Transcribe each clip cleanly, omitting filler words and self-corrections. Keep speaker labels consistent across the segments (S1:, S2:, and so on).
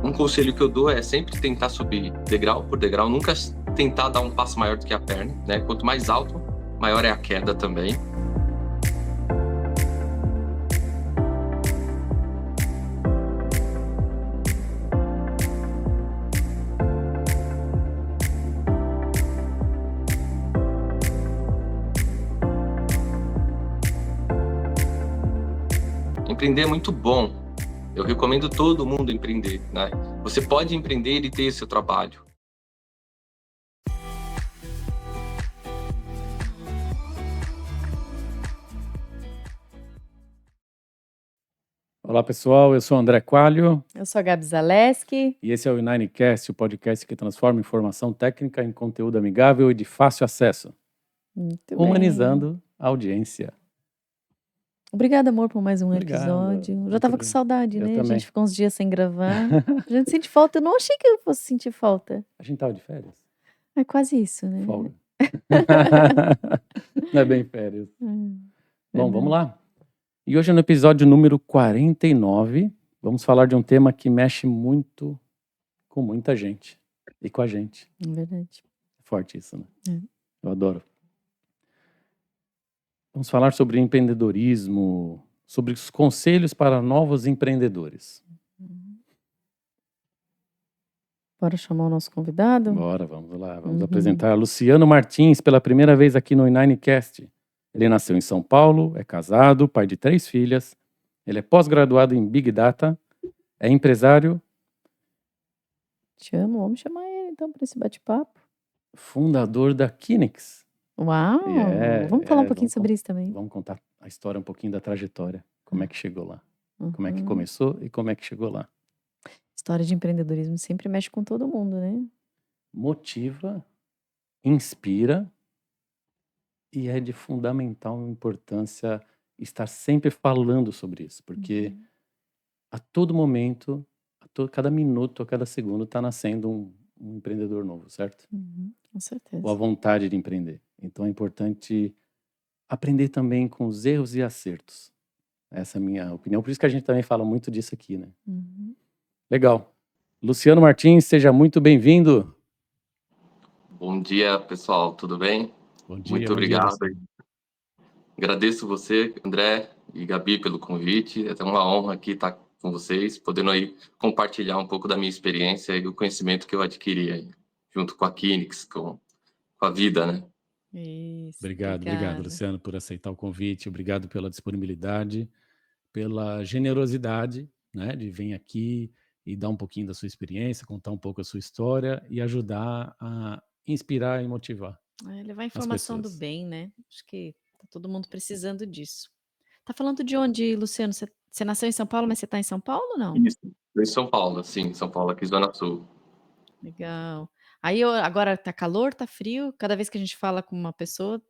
S1: Um conselho que eu dou é sempre tentar subir degrau por degrau, nunca tentar dar um passo maior do que a perna, né? Quanto mais alto, maior é a queda também. Empreender é muito bom. Eu recomendo todo mundo empreender, né? Você pode empreender e ter seu trabalho.
S2: Olá pessoal, eu sou o André Coelho
S3: Eu sou a Gabi Zaleski.
S2: e esse é o Ninecast, o podcast que transforma informação técnica em conteúdo amigável e de fácil acesso,
S3: Muito
S2: humanizando a audiência.
S3: Obrigada, amor, por mais um
S2: Obrigado.
S3: episódio. Já
S2: Muito
S3: tava com
S2: bem.
S3: saudade,
S2: Eu
S3: né? A
S2: também.
S3: gente ficou uns dias sem gravar. A gente sente falta. Eu não achei que eu fosse sentir falta.
S2: A gente tava de férias?
S3: É quase isso, né?
S2: Folga. Não é bem férias. Bom, vamos lá. E hoje no episódio número 49, vamos falar de um tema que mexe muito com muita gente e com a gente.
S3: É verdade.
S2: Forte isso, né?
S3: É.
S2: Eu adoro. Vamos falar sobre empreendedorismo, sobre os conselhos para novos empreendedores.
S3: Bora chamar o nosso convidado?
S2: Bora, vamos lá. Vamos apresentar Luciano Martins pela primeira vez aqui no Ninecast. Ele nasceu em São Paulo, é casado, pai de 3 filhas. Ele é pós-graduado em Big Data, é empresário,
S3: Te amo. Vamos chamar ele então para esse bate-papo.
S2: fundador da Kinix.
S3: Uau! Vamos falar um pouquinho sobre isso também.
S2: Vamos contar a história, um pouquinho da trajetória. Como é que chegou lá? Como é que começou e como é que chegou lá?
S3: História de empreendedorismo sempre mexe com todo mundo, né?
S2: Motiva, inspira e é de fundamental importância estar sempre falando sobre isso, porque a todo momento, cada minuto, a cada segundo está nascendo um empreendedor novo, certo?
S3: Com certeza.
S2: Ou a vontade de empreender. Então é importante aprender também com os erros e acertos. Essa é a minha opinião, por isso que a gente também fala muito disso aqui, né? Legal. Luciano Martins, seja muito bem-vindo.
S1: Bom dia, pessoal, tudo bem?
S2: Bom dia.
S1: Muito obrigado. Agradeço você, André e Gabi, pelo convite. É uma honra aqui estar com vocês, podendo aí compartilhar um pouco da minha experiência e o conhecimento que eu adquiri aí, junto com a Kinix, com a vida, né?
S3: Isso.
S2: Obrigado, Luciano, por aceitar o convite. Obrigado pela disponibilidade, pela generosidade, né, de vir aqui e dar um pouquinho da sua experiência, contar um pouco a sua história e ajudar a inspirar e motivar.
S3: Levar informação do bem, né? Acho que tá todo mundo precisando disso. Tá falando de onde, Luciano? Você nasceu em São Paulo, mas você tá em São Paulo ou não?
S1: Isso, em São Paulo, sim, São Paulo, aqui Zona Sul.
S3: Legal. Aí agora tá calor, tá frio? Cada vez que a gente fala com uma pessoa,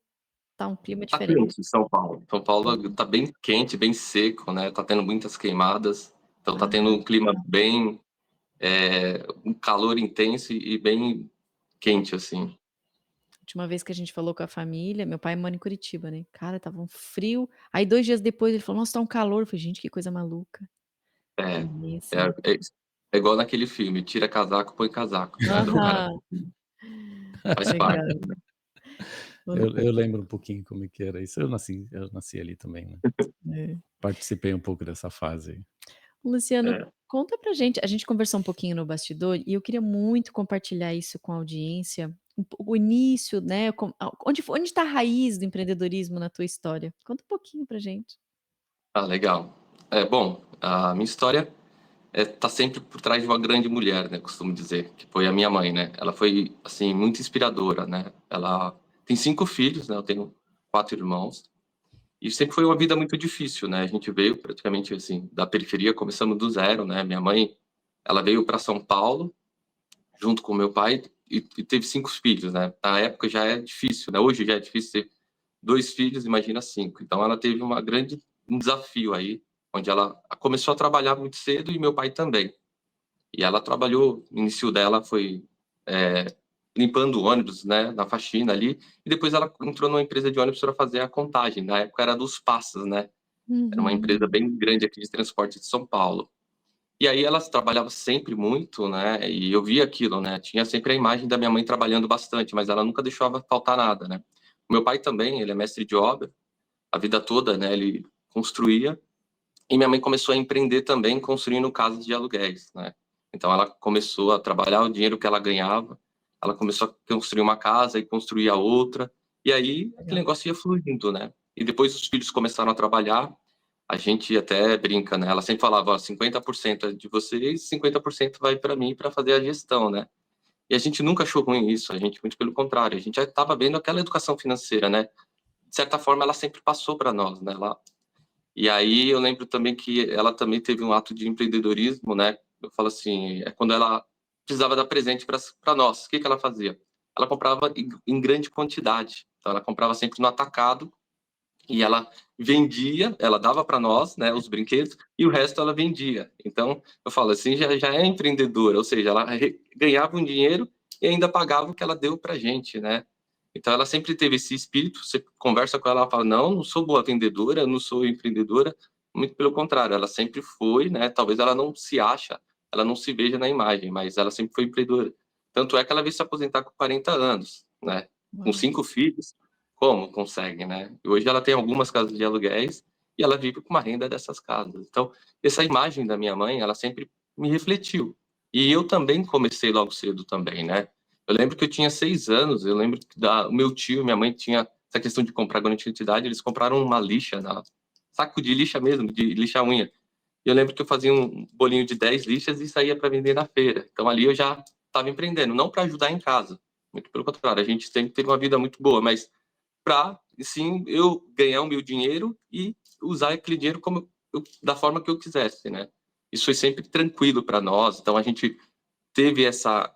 S3: tá um clima
S1: Tá
S3: diferente.
S1: quente em São Paulo. São Paulo tá bem quente, bem seco, né? Tá tendo muitas queimadas. Então tá tendo um clima bem, um calor intenso e bem quente, assim.
S3: Última vez que a gente falou com a família, meu pai mora em Curitiba, né? Cara, tava um frio. Aí 2 dias depois ele falou, nossa, tá um calor. Eu falei, gente, que coisa maluca.
S1: É igual naquele filme, tira casaco, põe casaco. Né? Do cara. Faz parte.
S2: Eu lembro um pouquinho como é que era isso. Eu nasci ali também, né? Participei um pouco dessa fase.
S3: Luciano, conta pra gente. A gente conversou um pouquinho no bastidor e eu queria muito compartilhar isso com a audiência. O início, né? Onde está a raiz do empreendedorismo na tua história? Conta um pouquinho pra gente.
S1: Legal. Bom, a minha história tá sempre por trás de uma grande mulher, né? Costumo dizer, que foi a minha mãe, né? Ela foi, assim, muito inspiradora, né? Ela tem 5 filhos, né? Eu tenho 4 irmãos. E sempre foi uma vida muito difícil, né? A gente veio praticamente, assim, da periferia, começamos do zero, né? Minha mãe, ela veio para São Paulo, junto com meu pai, e teve 5 filhos, né? Na época já é difícil, né? Hoje já é difícil ter 2 filhos, imagina 5. Então ela teve um desafio aí, onde ela começou a trabalhar muito cedo e meu pai também. E ela trabalhou, o início dela foi limpando ônibus, né, na faxina ali, e depois ela entrou numa empresa de ônibus para fazer a contagem. Na época era dos Passas, né? Era uma empresa bem grande aqui de transporte de São Paulo. E aí ela trabalhava sempre muito, né? E eu via aquilo, né? Tinha sempre a imagem da minha mãe trabalhando bastante, mas ela nunca deixava faltar nada, né? O meu pai também, ele é mestre de obra, a vida toda, né? Ele construía. E minha mãe começou a empreender também, construindo casas de aluguéis, né? Então ela começou a trabalhar o dinheiro que ela ganhava, ela começou a construir uma casa e construir a outra, e aí aquele
S3: Legal.
S1: negócio ia fluindo, né? E depois os filhos começaram a trabalhar, a gente até brinca, né? Ela sempre falava, ó, 50% é de vocês, 50% vai para mim para fazer a gestão, né? E a gente nunca achou ruim isso, a gente, muito pelo contrário, a gente já estava vendo aquela educação financeira, né? De certa forma, ela sempre passou para nós, né? E aí eu lembro também que ela também teve um ato de empreendedorismo, né? Eu falo assim, é quando ela precisava dar presente para nós. O que que ela fazia? Ela comprava em grande quantidade. Então ela comprava sempre no atacado e ela vendia, ela dava para nós, né, os brinquedos e o resto ela vendia. Então eu falo assim, já é empreendedora, ou seja, ela ganhava um dinheiro e ainda pagava o que ela deu para gente, né? Então ela sempre teve esse espírito. Você conversa com ela, ela fala: não, não sou boa vendedora, não sou empreendedora. Muito pelo contrário, ela sempre foi, né? Talvez ela não se acha, ela não se veja na imagem, mas ela sempre foi empreendedora. Tanto é que ela veio se aposentar com 40 anos, né? Com
S3: Uau.
S1: 5 filhos, como consegue, né? E hoje ela tem algumas casas de aluguéis e ela vive com uma renda dessas casas. Então, essa imagem da minha mãe, ela sempre me refletiu. E eu também comecei logo cedo também, né? Eu lembro que eu tinha 6 anos, eu lembro que o meu tio e minha mãe tinha essa questão de comprar quando eu tinha idade, eles compraram uma lixa, saco de lixa mesmo, de lixa unha. E eu lembro que eu fazia um bolinho de 10 lixas e saía para vender na feira. Então ali eu já estava empreendendo, não para ajudar em casa, muito pelo contrário, a gente sempre teve uma vida muito boa, mas para, sim, eu ganhar o meu dinheiro e usar aquele dinheiro da forma que eu quisesse, né? Isso foi sempre tranquilo para nós, então a gente teve essa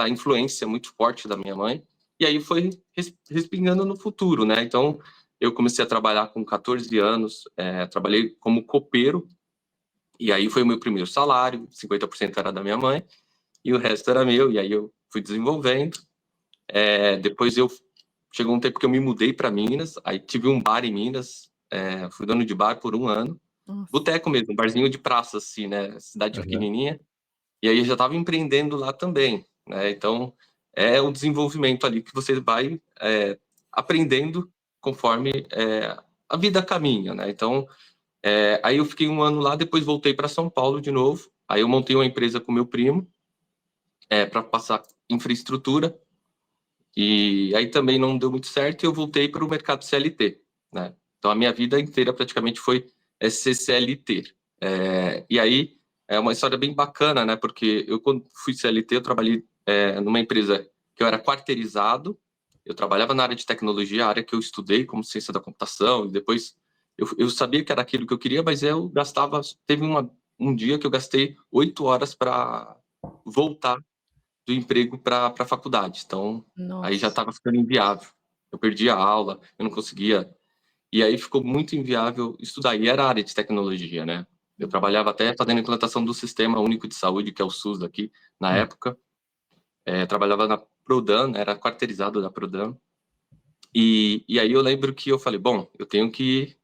S1: influência muito forte da minha mãe, e aí foi respingando no futuro, né? Então, eu comecei a trabalhar com 14 anos, trabalhei como copeiro, e aí foi o meu primeiro salário, 50% era da minha mãe, e o resto era meu, e aí eu fui desenvolvendo. Depois chegou um tempo que eu me mudei para Minas, aí tive um bar em Minas, fui dono de bar por um ano,
S3: Nossa.
S1: boteco mesmo, um barzinho de praça, assim, né? Cidade
S2: Aham.
S1: pequenininha. E aí eu já estava empreendendo lá também, né? Então é um desenvolvimento ali que você vai aprendendo conforme a vida caminha, né? Então aí eu fiquei um ano lá, depois voltei para São Paulo de novo. Aí eu montei uma empresa com meu primo para passar infraestrutura e aí também não deu muito certo e eu voltei para o mercado CLT, né? Então a minha vida inteira praticamente foi ser CLT. E aí é uma história bem bacana, né? Porque eu, quando fui CLT, eu trabalhei numa empresa que eu era quarteirizado, eu trabalhava na área de tecnologia, a área que eu estudei como ciência da computação, e depois eu sabia que era aquilo que eu queria, mas eu gastava. Teve um dia que eu gastei 8 horas para voltar do emprego para a faculdade. Então, aí já
S3: Nossa.
S1: estava ficando inviável. Eu perdi a aula, eu não conseguia. E aí ficou muito inviável estudar. E era a área de tecnologia, né? Eu
S3: Uhum.
S1: trabalhava até fazendo implantação do Sistema Único de Saúde, que é o SUS aqui, na
S2: Hum.
S1: época. Trabalhava na Prodan, era quarteirizado da Prodan. E aí eu lembro que eu falei, bom, eu tenho que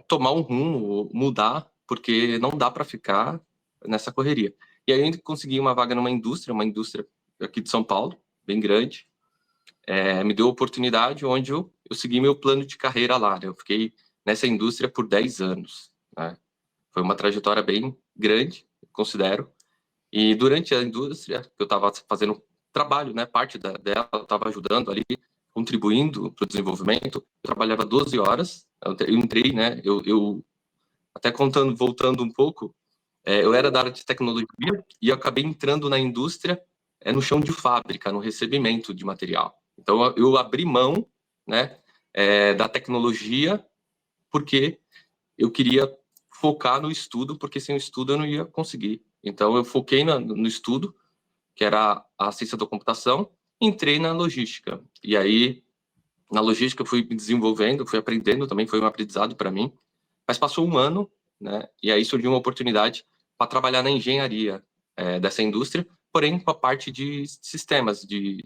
S1: tomar um rumo, mudar, porque não dá para ficar nessa correria. E aí eu consegui uma vaga numa indústria, uma indústria aqui de São Paulo, bem grande. Me deu a oportunidade onde eu segui meu plano de carreira lá, né? Eu fiquei nessa indústria por 10 anos, né? Foi uma trajetória bem grande, considero. E durante a indústria, eu estava fazendo trabalho, né? Parte dela, eu estava ajudando ali, contribuindo para o desenvolvimento. Eu trabalhava 12 horas, eu entrei, né? Eu até contando, voltando um pouco, eu era da área de tecnologia e eu acabei entrando na indústria no chão de fábrica, no recebimento de material. Então, eu abri mão, né, da tecnologia porque eu queria focar no estudo, porque sem o estudo eu não ia conseguir. Então, eu foquei no estudo, que era a ciência da computação, entrei na logística. E aí, na logística, eu fui me desenvolvendo, fui aprendendo, também foi um aprendizado para mim. Mas passou um ano, né? E aí surgiu uma oportunidade para trabalhar na engenharia dessa indústria, porém com a parte de sistemas de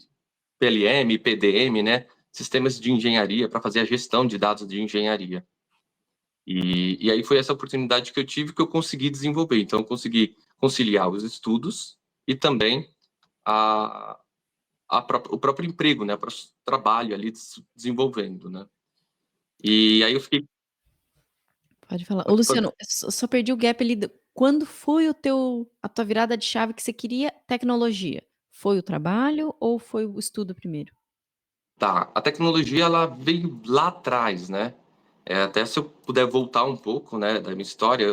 S1: PLM, PDM, né? Sistemas de engenharia para fazer a gestão de dados de engenharia. E aí foi essa oportunidade que eu tive que eu consegui desenvolver. Então, eu consegui conciliar os estudos e também a, o próprio emprego, né? O próprio trabalho ali desenvolvendo, né? E aí eu fiquei.
S3: Pode falar. Ô,
S1: Pode-
S3: Luciano, eu só perdi o gap ali. Quando foi a tua virada de chave que você queria tecnologia? Foi o trabalho ou foi o estudo primeiro?
S1: Tá, a tecnologia ela veio lá atrás, né? Até se eu puder voltar um pouco, né, da minha história,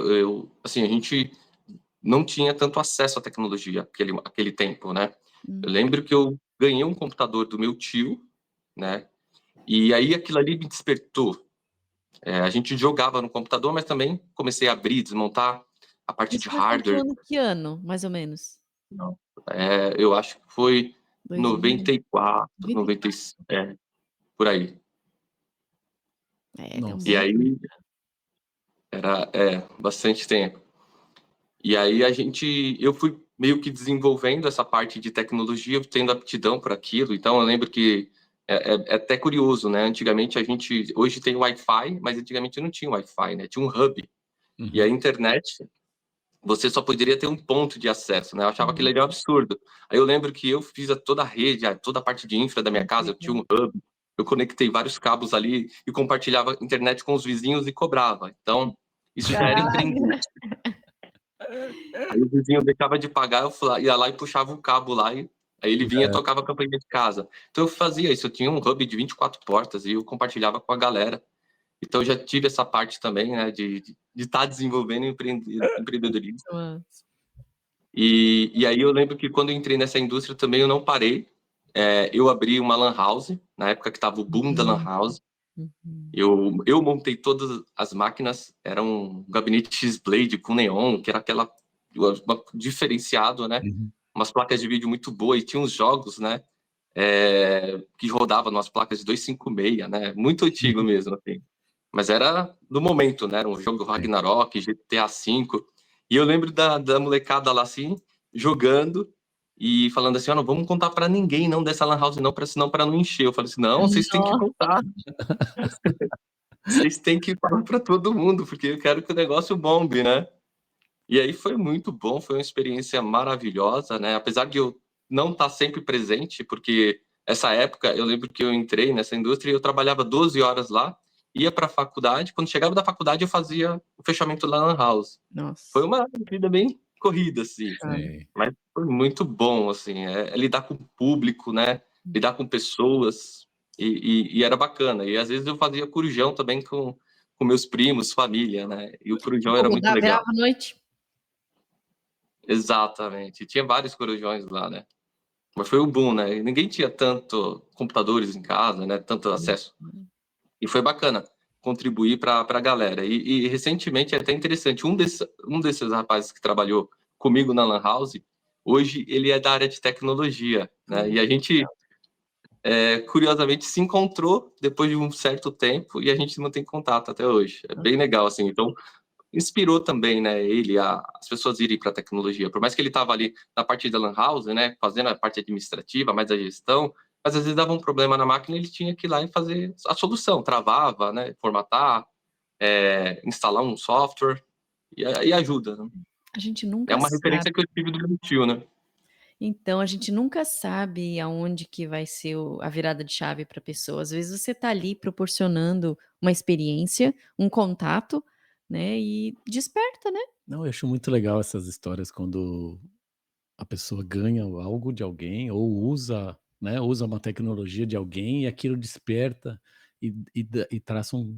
S1: assim, a gente não tinha tanto acesso à tecnologia aquele tempo, né? Eu
S3: Hum.
S1: lembro que eu ganhei um computador do meu tio, né? E aí aquilo ali me despertou. A gente jogava no computador, mas também comecei a abrir, desmontar a parte
S3: Isso
S1: de
S3: começou em
S1: hardware.
S3: que ano, mais ou menos?
S1: Não. Eu acho que foi
S3: 2000?
S1: 94, 90,
S3: 94.
S1: por aí.
S3: É, tem um
S1: E
S3: bom
S2: Nossa.
S3: tempo
S1: aí
S3: já.
S1: era bastante tempo. E aí eu fui meio que desenvolvendo essa parte de tecnologia, tendo aptidão para aquilo. Então eu lembro que é até curioso, né? Antigamente hoje tem Wi-Fi, mas antigamente não tinha Wi-Fi, né? Tinha um hub. E a
S2: Uhum.
S1: internet, você só poderia ter um ponto de acesso, né? Eu achava aquilo
S3: Uhum.
S1: ali um absurdo. Aí eu lembro que eu fiz toda a rede, toda a parte de infra da minha
S3: Ai, que
S1: casa, eu tinha
S3: legal.
S1: um hub, eu conectei vários cabos ali e compartilhava internet com os vizinhos e cobrava. Então, isso já era empreender.
S3: Caraca.
S1: Aí o vizinho deixava de pagar, ia lá e puxava o cabo lá, e aí ele vinha e
S2: É.
S1: tocava a campainha de casa. Então eu fazia isso, eu tinha um hub de 24 portas e eu compartilhava com a galera. Então eu já tive essa parte também, né, de estar desenvolvendo empreendedorismo.
S3: Nossa.
S1: E aí eu lembro que quando eu entrei nessa indústria também eu não parei. Eu abri uma lan house, na época que estava o boom da lan
S3: Uhum.
S1: house.
S3: Uhum.
S1: Eu montei todas as máquinas, era um gabinete X-Blade com neon, que era diferenciado, né?
S2: Uhum.
S1: Umas placas de vídeo muito boas, e tinha uns jogos, né? Que rodavam nas placas de 256, né? Muito antigo mesmo, assim. Mas era do momento, né? Era um jogo
S2: Sim.
S1: Ragnarok, GTA V. E eu lembro da molecada lá, assim, jogando e falando assim, não vamos contar pra ninguém, não, dessa lan house, não, senão para não encher. Eu falei assim, não, vocês têm que
S3: Nossa.
S1: contar. Vocês têm que falar para todo mundo, porque eu quero que o negócio bombe, né? E aí foi muito bom, foi uma experiência maravilhosa, né? Apesar de eu não estar sempre presente, porque essa época eu lembro que eu entrei nessa indústria e eu trabalhava 12 horas lá, ia para a faculdade, quando chegava da faculdade eu fazia o fechamento da Lan House. Foi
S3: Nossa.
S1: uma vida bem corrida, assim,
S3: Puxado.
S2: Sim.
S1: mas foi muito bom, assim, lidar com o público, né? Lidar com pessoas, e era bacana. E às vezes eu fazia corujão também com meus primos, família, né? E o corujão
S3: Tipo,
S1: era muito
S3: virava
S1: legal.
S3: a noite?
S1: Exatamente. Tinha vários corujões lá, né? Mas foi o boom, né? E ninguém tinha tanto computadores em casa, né? Tanto acesso.
S3: Uhum.
S1: E foi bacana contribuir para a galera. E recentemente é até interessante, um desses rapazes que trabalhou comigo na Lan House, hoje ele é da área de tecnologia, né? E a gente, curiosamente, se encontrou depois de um certo tempo e a gente mantém contato até hoje. É bem legal, assim. Então, inspirou também, né, as pessoas irem para a tecnologia. Por mais que ele estava ali na parte da Lan House, né, fazendo a parte administrativa, mais a gestão, mas às vezes dava um problema na máquina, ele tinha que ir lá e fazer a solução, travava, né, formatar, instalar um software e ajuda, né?
S3: A gente
S1: É
S3: nunca
S1: uma referência
S3: sabe.
S1: que eu tive do meu tio, né?
S3: Então, a gente nunca sabe aonde que vai ser a virada de chave para a pessoa. Às vezes você está ali proporcionando uma experiência, um contato, né, e desperta, né.
S2: Não, eu acho muito legal essas histórias quando a pessoa ganha algo de alguém ou usa, né, usa uma tecnologia de alguém e aquilo desperta e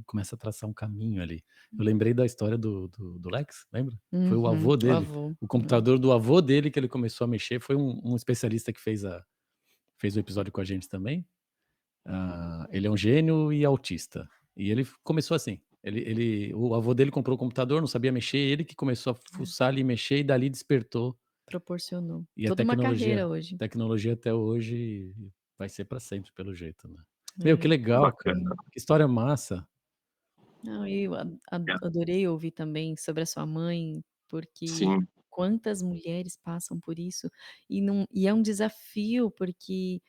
S2: começa a traçar um caminho ali. Eu lembrei da história do Lex, lembra? Foi o
S3: Uhum.
S2: avô
S3: O
S2: dele,
S3: avô,
S2: o
S3: né.
S2: computador do avô dele que ele começou a mexer, foi um especialista que fez o episódio com a gente também. Ele é um gênio e autista. E ele começou assim. O avô dele comprou o computador, não sabia mexer, ele que começou a
S3: É,
S2: fuçar ali, mexer e dali despertou.
S3: proporcionou.
S2: E a
S3: Toda uma carreira
S2: tecnologia,
S3: hoje.
S2: tecnologia até hoje vai ser para sempre, pelo jeito, né? Meu, que
S3: É.
S2: legal, cara.
S1: Bacana.
S2: Que história massa.
S3: Não, e eu adorei ouvir também sobre a sua mãe, porque
S1: Sim,
S3: quantas mulheres passam por isso, e é um desafio, porque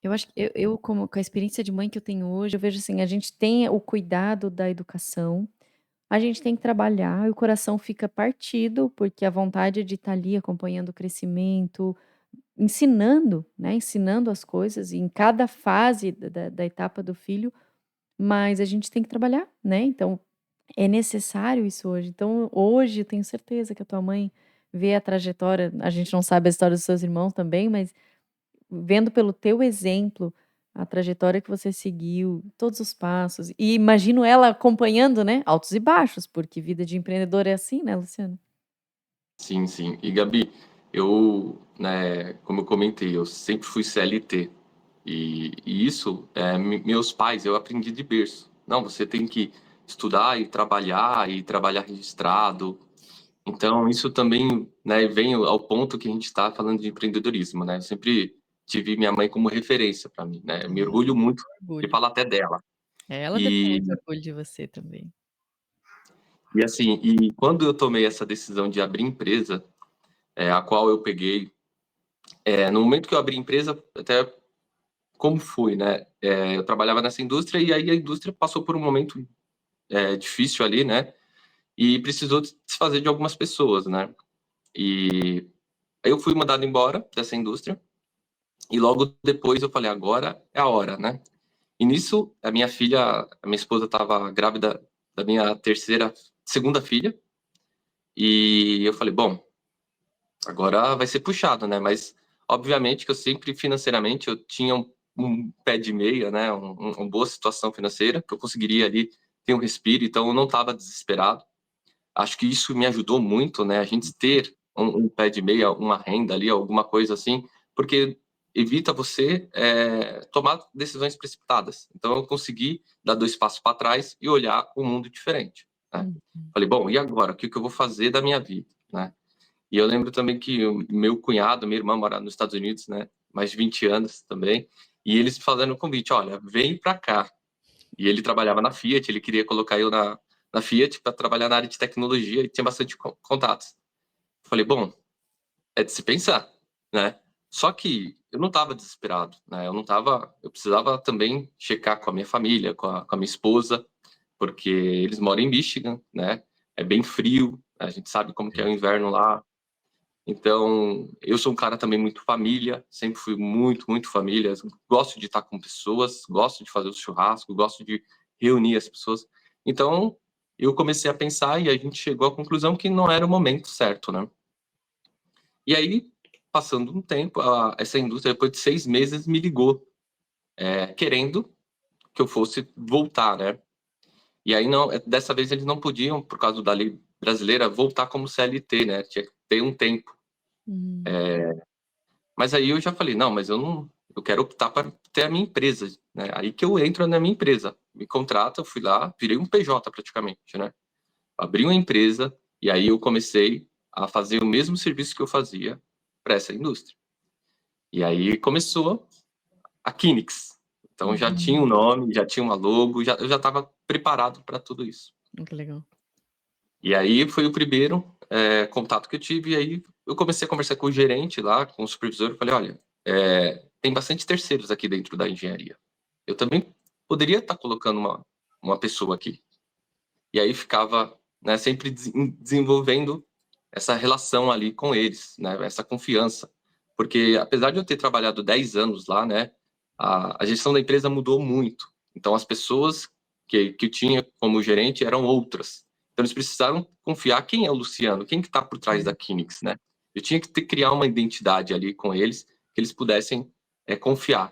S3: eu acho que como com a experiência de mãe que eu tenho hoje, eu vejo assim, a gente tem o cuidado da educação, a gente tem que trabalhar e o coração fica partido, porque a vontade de estar ali acompanhando o crescimento, ensinando, né, ensinando as coisas em cada fase da etapa do filho, mas a gente tem que trabalhar, né, então é necessário isso hoje. Então hoje eu tenho certeza que a tua mãe vê a trajetória, a gente não sabe a história dos seus irmãos também, mas vendo pelo teu exemplo, a trajetória que você seguiu, todos os passos, e imagino ela acompanhando, né, altos e baixos, porque vida de empreendedor é assim, né, Luciano?
S1: Sim, sim. E Gabi, eu, né, como eu comentei, eu sempre fui CLT. E isso, meus pais, eu aprendi de berço. Não, você tem que estudar e trabalhar registrado. Então, isso também, né, vem ao ponto que a gente está falando de empreendedorismo, né? Eu sempre tive minha mãe como referência para mim, né? Eu me orgulho muito de
S3: Orgulho.
S1: falar até dela.
S3: Ela deve ter
S1: E,
S3: muito orgulho de você também.
S1: e assim, e quando eu tomei essa decisão de abrir empresa, a qual eu peguei, no momento que eu abri empresa, até como fui, né? Eu trabalhava nessa indústria e aí a indústria passou por um momento difícil ali, né? E precisou se desfazer de algumas pessoas, né? E aí eu fui mandado embora dessa indústria e logo depois eu falei, agora é a hora, né? E nisso, a minha esposa estava grávida da minha segunda filha, e eu falei, bom, agora vai ser puxado, né? Mas, obviamente, que eu sempre, financeiramente, eu tinha um pé de meia, né? Uma boa situação financeira, que eu conseguiria ali ter um respiro, então eu não estava desesperado. Acho que isso me ajudou muito, né? A gente ter um pé de meia, uma renda ali, alguma coisa assim, porque evita você tomar decisões precipitadas. Então eu consegui dar 2 passos para trás e olhar o mundo diferente, né?
S3: Uhum.
S1: Falei, bom, e agora? O que eu vou fazer da minha vida, né? E eu lembro também que o meu cunhado, minha irmã mora nos Estados Unidos, né? Mais de 20 anos também. E eles fazendo o convite, olha, vem para cá. E ele trabalhava na Fiat, ele queria colocar eu na Fiat para trabalhar na área de tecnologia e tinha bastante contatos. Falei, bom, é de se pensar, né? Só que eu não estava desesperado, né? Eu precisava também checar com a minha família, com a minha esposa, porque eles moram em Michigan, né? É bem frio, a gente sabe como que é o inverno lá. Então, eu sou um cara também muito família, sempre fui muito, muito família. Gosto de estar com pessoas, gosto de fazer o churrasco, gosto de reunir as pessoas. Então, eu comecei a pensar e a gente chegou à conclusão que não era o momento certo, né? E aí, passando um tempo, essa indústria, depois de 6 meses, me ligou, querendo que eu fosse voltar, né? E aí, não, dessa vez, eles não podiam, por causa da lei brasileira, voltar como CLT, né? Tinha que ter um tempo.
S3: Hum.
S1: Mas aí eu já falei, não, mas eu não, eu quero optar para ter a minha empresa, né? Aí que eu entro na minha empresa, me contrata, eu fui lá, virei um PJ praticamente, né? Abri uma empresa e aí eu comecei a fazer o mesmo serviço que eu fazia para essa indústria. E aí começou a Kinix. Então já tinha um
S3: Uhum.
S1: nome, já tinha uma logo, eu já estava preparado para tudo isso.
S3: Que legal.
S1: E aí foi o primeiro contato que eu tive, e aí eu comecei a conversar com o gerente lá, com o supervisor, eu falei, olha, tem bastante terceiros aqui dentro da engenharia. Eu também poderia estar colocando uma pessoa aqui. E aí ficava, né, sempre desenvolvendo essa relação ali com eles, né, essa confiança. Porque apesar de eu ter trabalhado 10 anos lá, né, a gestão da empresa mudou muito. Então as pessoas que eu tinha como gerente eram outras. Então eles precisaram confiar quem é o Luciano, quem que está por trás da Kinix, né? Eu tinha que criar uma identidade ali com eles, que eles pudessem confiar.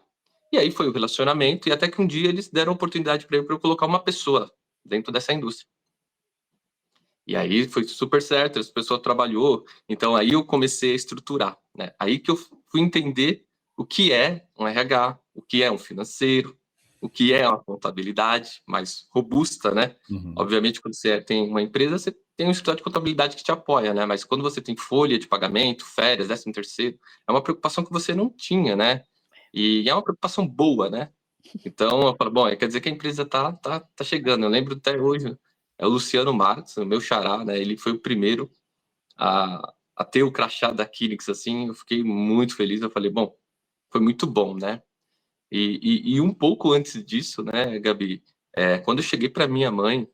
S1: E aí foi o relacionamento, e até que um dia eles deram oportunidade para eu colocar uma pessoa dentro dessa indústria. E aí foi super certo, as pessoas trabalhou, então aí eu comecei a estruturar, né? Aí que eu fui entender o que é um RH, o que é um financeiro, o que é uma contabilidade mais robusta, né?
S2: Uhum.
S1: Obviamente, quando você tem uma empresa, você tem um escritório de contabilidade que te apoia, né? Mas quando você tem folha de pagamento, férias, 13º, é uma preocupação que você não tinha, né? E é uma preocupação boa, né? Então, eu falo, bom, quer dizer que a empresa tá chegando. Eu lembro até hoje, é o Luciano Marques, o meu xará, né? Ele foi o primeiro a ter o crachá da Kinix, assim. Eu fiquei muito feliz. Eu falei, bom, foi muito bom, né? E um pouco antes disso, né, Gabi, quando eu cheguei para minha mãe,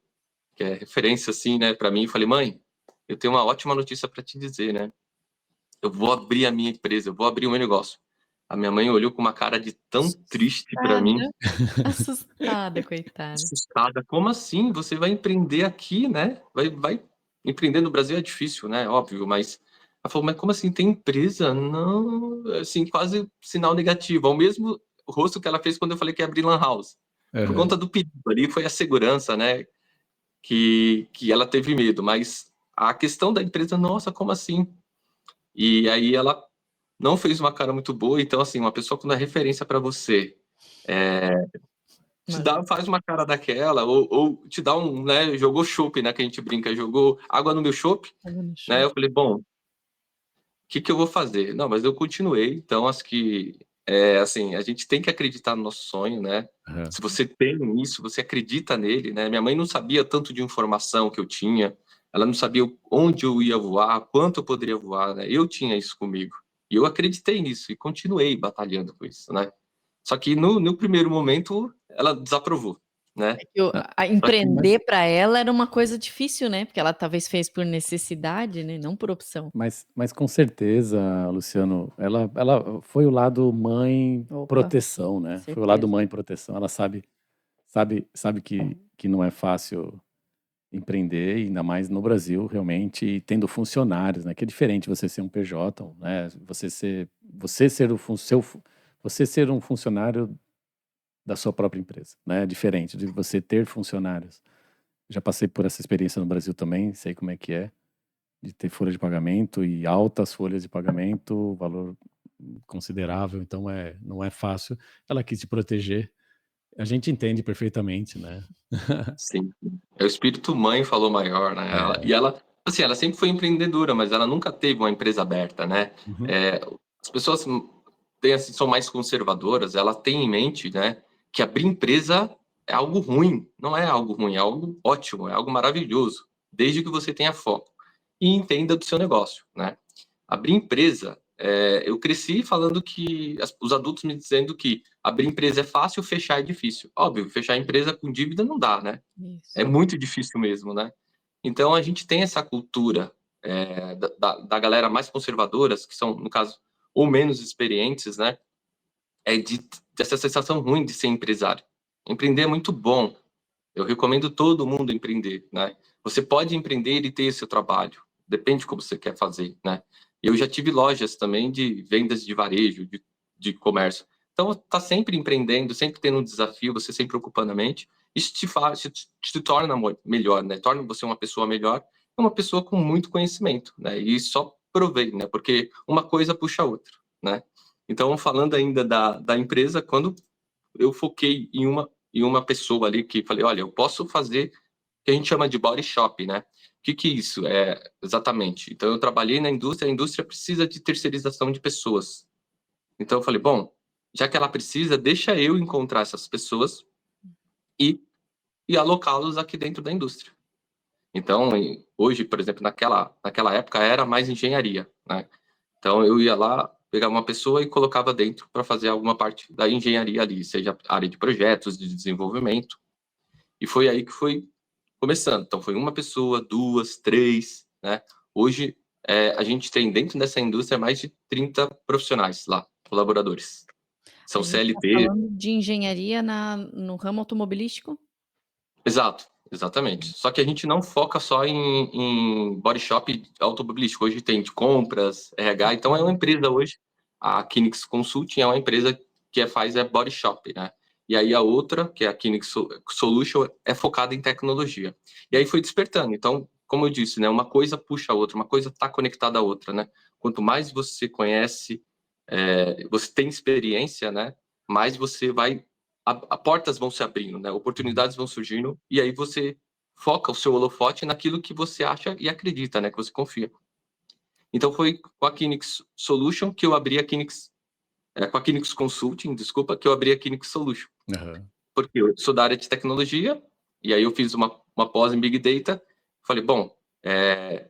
S1: que é referência, assim, né, para mim, e falei, mãe, eu tenho uma ótima notícia para te dizer, né? Eu vou abrir a minha empresa, eu vou abrir o meu negócio. A minha mãe olhou com uma cara de tão triste para mim,
S3: Assustada, assustada, coitada.
S1: assustada. Como assim? Você vai empreender aqui, né? Vai empreender no Brasil é difícil, né? Óbvio, mas ela falou, mas como assim? Tem empresa? Não, assim, quase sinal negativo. Ao mesmo rosto que ela fez quando eu falei que ia abrir lan house. Por
S2: Aham.
S1: conta do perigo ali, foi a segurança, né? Que ela teve medo. Mas a questão da empresa, nossa, como assim? E aí ela não fez uma cara muito boa. Então, assim, uma pessoa quando é referência para você, te dá,
S3: Mano,
S1: faz uma cara daquela, ou te dá um, né, jogou chopp, né, que a gente brinca, jogou água no meu chopp,
S3: água no
S1: né,
S3: chão.
S1: eu falei, bom, o que eu vou fazer? Não, mas eu continuei, então acho que, assim, a gente tem que acreditar no nosso sonho, né,
S2: Aham.
S1: se você tem isso, você acredita nele, né, minha mãe não sabia tanto de informação que eu tinha, ela não sabia onde eu ia voar, quanto eu poderia voar, né, eu tinha isso comigo, e eu acreditei nisso, e continuei batalhando com isso, né, só que no primeiro momento, ela desaprovou, né? Só que, né?
S3: Empreender para ela era uma coisa difícil, né? Porque ela talvez fez por necessidade, né? Não por opção.
S2: Mas com certeza, Luciano, ela foi o lado mãe
S3: Opa,
S2: proteção, né? Foi o lado
S3: certeza.
S2: mãe proteção. Ela sabe que não é fácil empreender, ainda mais no Brasil, realmente, e tendo funcionários, né? Que é diferente você ser um PJ, né? Você ser um funcionário da sua própria empresa, né? É diferente de você ter funcionários. Já passei por essa experiência no Brasil também, sei como é que é, de ter folha de pagamento e altas folhas de pagamento, valor considerável, então não é fácil. Ela quis se proteger. A gente entende perfeitamente, né?
S1: Sim. É o espírito mãe falou maior, né?
S2: É.
S1: E ela, assim, ela sempre foi empreendedora, mas ela nunca teve uma empresa aberta, né?
S2: Uhum.
S1: É, as pessoas têm, assim, são mais conservadoras, ela tem em mente, né, que abrir empresa é algo ruim. Não é algo ruim, é algo ótimo, é algo maravilhoso, desde que você tenha foco e entenda do seu negócio, né? Abrir empresa, eu cresci falando que os adultos me dizendo que abrir empresa é fácil, fechar é difícil. Óbvio, fechar empresa com dívida não dá, né?
S3: Isso.
S1: É muito difícil mesmo, né? Então a gente tem essa cultura da galera mais conservadoras, que são, no caso, ou menos experientes, né? Dessa sensação ruim de ser empresário. Empreender é muito bom. Eu recomendo todo mundo empreender, né? Você pode empreender e ter seu trabalho, depende de como você quer fazer, né? Eu já tive lojas também de vendas de varejo, de comércio. Então, tá sempre empreendendo, sempre tendo um desafio, você sempre ocupando a mente. Isso te torna melhor, né? Torna você uma pessoa melhor, uma pessoa com muito conhecimento, né? E só provei, né? Porque uma coisa puxa a outra, né? Então, falando ainda da empresa, quando eu foquei em uma pessoa ali que falei, olha, eu posso fazer o que a gente chama de body shop, né? O que é isso? Exatamente. Então, eu trabalhei na indústria, a indústria precisa de terceirização de pessoas. Então, eu falei, bom, já que ela precisa, deixa eu encontrar essas pessoas e, e alocá-los aqui dentro da indústria. Então, hoje, por exemplo, naquela época era mais engenharia, né? Então, eu ia lá, pegava uma pessoa e colocava dentro para fazer alguma parte da engenharia ali, seja área de projetos, de desenvolvimento. E foi aí que foi começando. Então, foi uma pessoa, duas, três, né? Hoje, a gente tem dentro dessa indústria mais de 30 profissionais lá, colaboradores.
S3: A
S1: São
S3: gente está
S1: CLT.
S3: falando de engenharia no ramo automobilístico?
S1: Exato, exatamente. Só que a gente não foca só em body shop automobilístico. Hoje tem de compras, RH. Então, é uma empresa hoje, a Kinix Consulting é uma empresa que faz body shop, né? E aí a outra, que é a Kinix Solution, é focada em tecnologia. E aí foi despertando. Então, como eu disse, né, uma coisa puxa a outra, uma coisa está conectada à outra, né? Quanto mais você conhece, você tem experiência, né? Mais você vai portas vão se abrindo, né? Oportunidades vão surgindo e aí você foca o seu holofote naquilo que você acha e acredita, né? Que você confia. Então foi com a Kinix Solution que eu abri a Kinix, com a Kinix Consulting, desculpa, que eu abri a Kinix Solution.
S2: Aham.
S1: Porque eu sou da área de tecnologia e aí eu fiz uma pós em Big Data. Falei, bom,